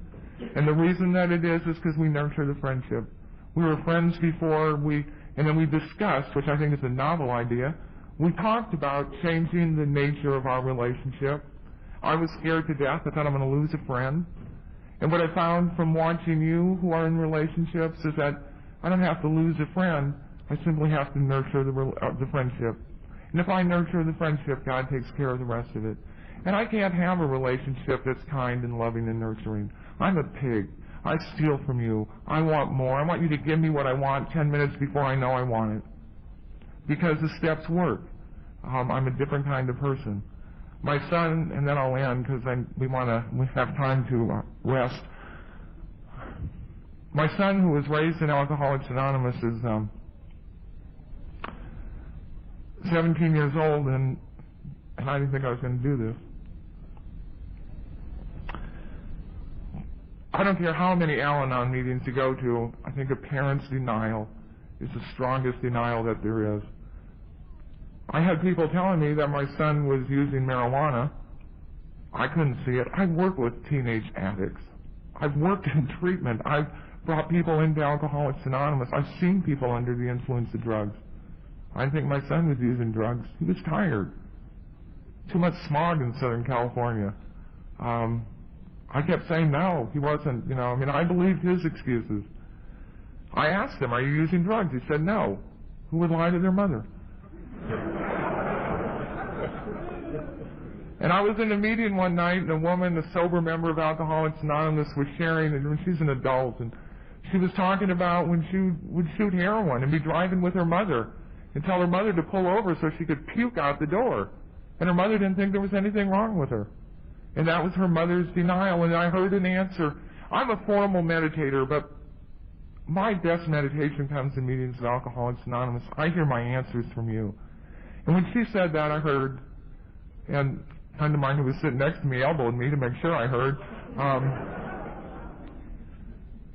And the reason that it is because we nurture the friendship. We were friends before, and then we discussed, which I think is a novel idea, we talked about changing the nature of our relationship. I was scared to death. I thought I'm going to lose a friend. And what I found from watching you who are in relationships is that I don't have to lose a friend. I simply have to nurture the friendship. And if I nurture the friendship, God takes care of the rest of it. And I can't have a relationship that's kind and loving and nurturing. I'm a pig. I steal from you. I want more. I want you to give me what I want 10 minutes before I know I want it. Because the steps work. I'm a different kind of person. My son, and then I'll end because we have time to rest. My son, who was raised in Alcoholics Anonymous, is 17 years old, and I didn't think I was going to do this. I don't care how many Al-Anon meetings you go to, I think a parent's denial is the strongest denial that there is. I had people telling me that my son was using marijuana. I couldn't see it. I work with teenage addicts. I've worked in treatment. I've brought people into Alcoholics Anonymous. I've seen people under the influence of drugs. I think my son was using drugs. He was tired. Too much smog in Southern California. I kept saying no, he wasn't, I believed his excuses. I asked him, are you using drugs? He said no. Who would lie to their mother? And I was in a meeting one night, and a woman, a sober member of Alcoholics Anonymous, was sharing, and she's an adult, and she was talking about when she would shoot heroin and be driving with her mother and tell her mother to pull over so she could puke out the door. And her mother didn't think there was anything wrong with her. And that was her mother's denial, and I heard an answer. I'm a formal meditator, but my best meditation comes in meetings of Alcoholics Anonymous. I hear my answers from you. And when she said that, I heard, and a friend of mine who was sitting next to me elbowed me to make sure I heard.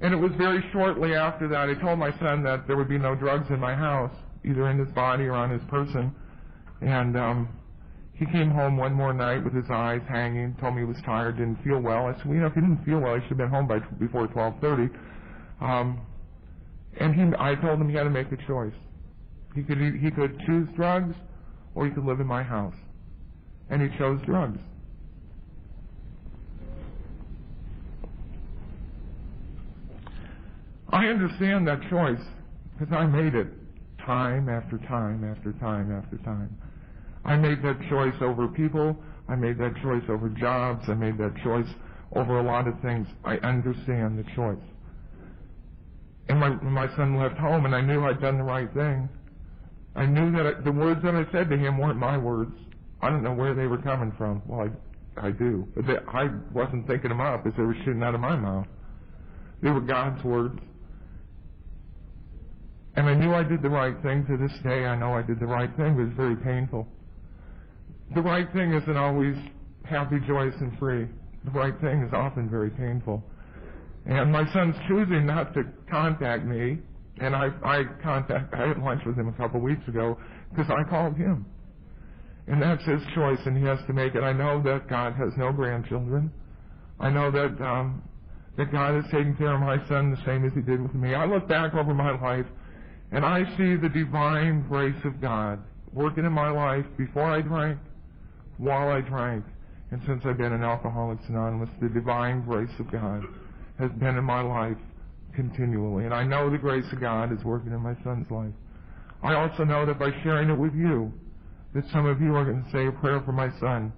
And it was very shortly after that I told my son that there would be no drugs in my house, either in his body or on his person. And he came home one more night with his eyes hanging, told me he was tired, didn't feel well. I said, well, if he didn't feel well, he should have been home before 12:30. And I told him he had to make a choice. He could choose drugs, or he could live in my house. And he chose drugs. I understand that choice, because I made it time after time after time after time. I made that choice over people. I made that choice over jobs. I made that choice over a lot of things. I understand the choice. And my son left home, and I knew I'd done the right thing. I knew that the words that I said to him weren't my words. I don't know where they were coming from. Well, I do. But I wasn't thinking them up as they were shooting out of my mouth. They were God's words. And I knew I did the right thing. To this day, I know I did the right thing, but it's very painful. The right thing isn't always happy, joyous, and free. The right thing is often very painful. And my son's choosing not to contact me And I had lunch with him a couple weeks ago because I called him. And that's his choice, and he has to make it. I know that God has no grandchildren. I know that that God is taking care of my son the same as he did with me. I look back over my life, and I see the divine grace of God working in my life before I drank, while I drank, and since I've been in Alcoholics Anonymous. The divine grace of God has been in my life continually, and I know the grace of God is working in my son's life. I also know that by sharing it with you, that some of you are going to say a prayer for my son,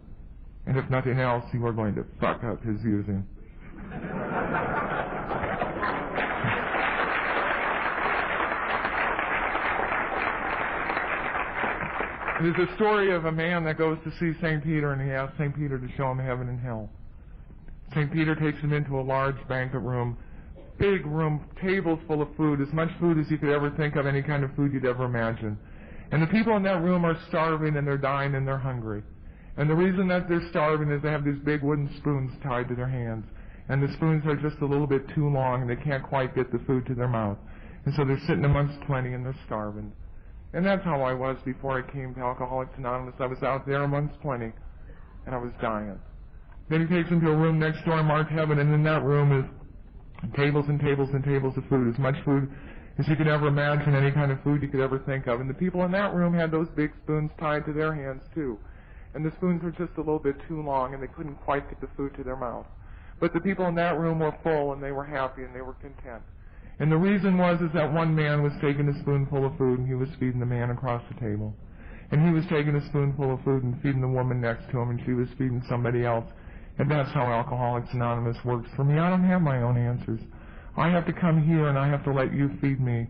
and if nothing else, you are going to fuck up his using. There's a story of a man that goes to see St. Peter, and he asks St. Peter to show him heaven and hell. St. Peter takes him into a large banquet room, big room, tables full of food, as much food as you could ever think of, any kind of food you'd ever imagine. And the people in that room are starving, and they're dying, and they're hungry. And the reason that they're starving is they have these big wooden spoons tied to their hands. And the spoons are just a little bit too long, and they can't quite get the food to their mouth. And so they're sitting amongst plenty, and they're starving. And that's how I was before I came to Alcoholics Anonymous. I was out there amongst plenty, and I was dying. Then he takes them to a room next door marked heaven, and in that room is tables and tables and tables of food, as much food as you could ever imagine, any kind of food you could ever think of. And the people in that room had those big spoons tied to their hands, too. And the spoons were just a little bit too long, and they couldn't quite get the food to their mouth. But the people in that room were full, and they were happy, and they were content. And the reason was that one man was taking a spoonful of food, and he was feeding the man across the table. And he was taking a spoonful of food and feeding the woman next to him, and she was feeding somebody else. And that's how Alcoholics Anonymous works for me. I don't have my own answers. I have to come here, and I have to let you feed me.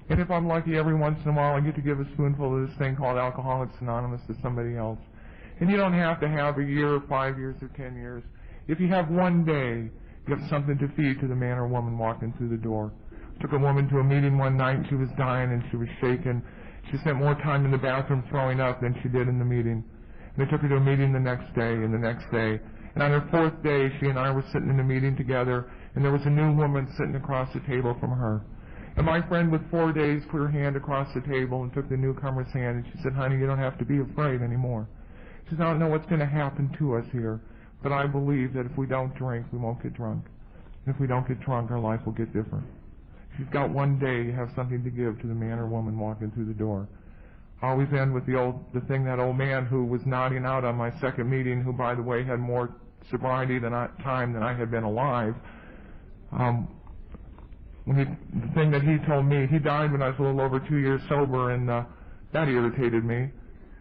And if I'm lucky, every once in a while I get to give a spoonful of this thing called Alcoholics Anonymous to somebody else. And you don't have to have a year or 5 years or 10 years. If you have one day, you have something to feed to the man or woman walking through the door. I took a woman to a meeting one night, and she was dying, and she was shaken. She spent more time in the bathroom throwing up than she did in the meeting. And I took her to a meeting the next day and the next day. And on her fourth day, she and I were sitting in a meeting together, and there was a new woman sitting across the table from her. And my friend with 4 days put her hand across the table and took the newcomer's hand, and she said, "Honey, you don't have to be afraid anymore." She said, "I don't know what's going to happen to us here, but I believe that if we don't drink, we won't get drunk. And if we don't get drunk, our life will get different." If you've got one day, you have something to give to the man or woman walking through the door. I always end with the thing that old man who was nodding out on my second meeting, who, by the way, had more sobriety time than I had been alive. The thing that he told me, he died when I was a little over 2 years sober, and that irritated me.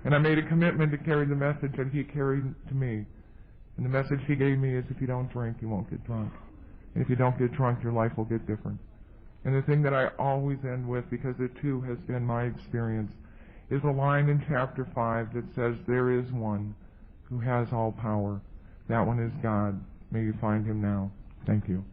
And I made a commitment to carry the message that he carried to me. And the message he gave me is, if you don't drink, you won't get drunk. And if you don't get drunk, your life will get different. And the thing that I always end with, because it too has been my experience, is a line in chapter 5 that says, "There is one who has all power. That one is God. May you find him now." Thank you.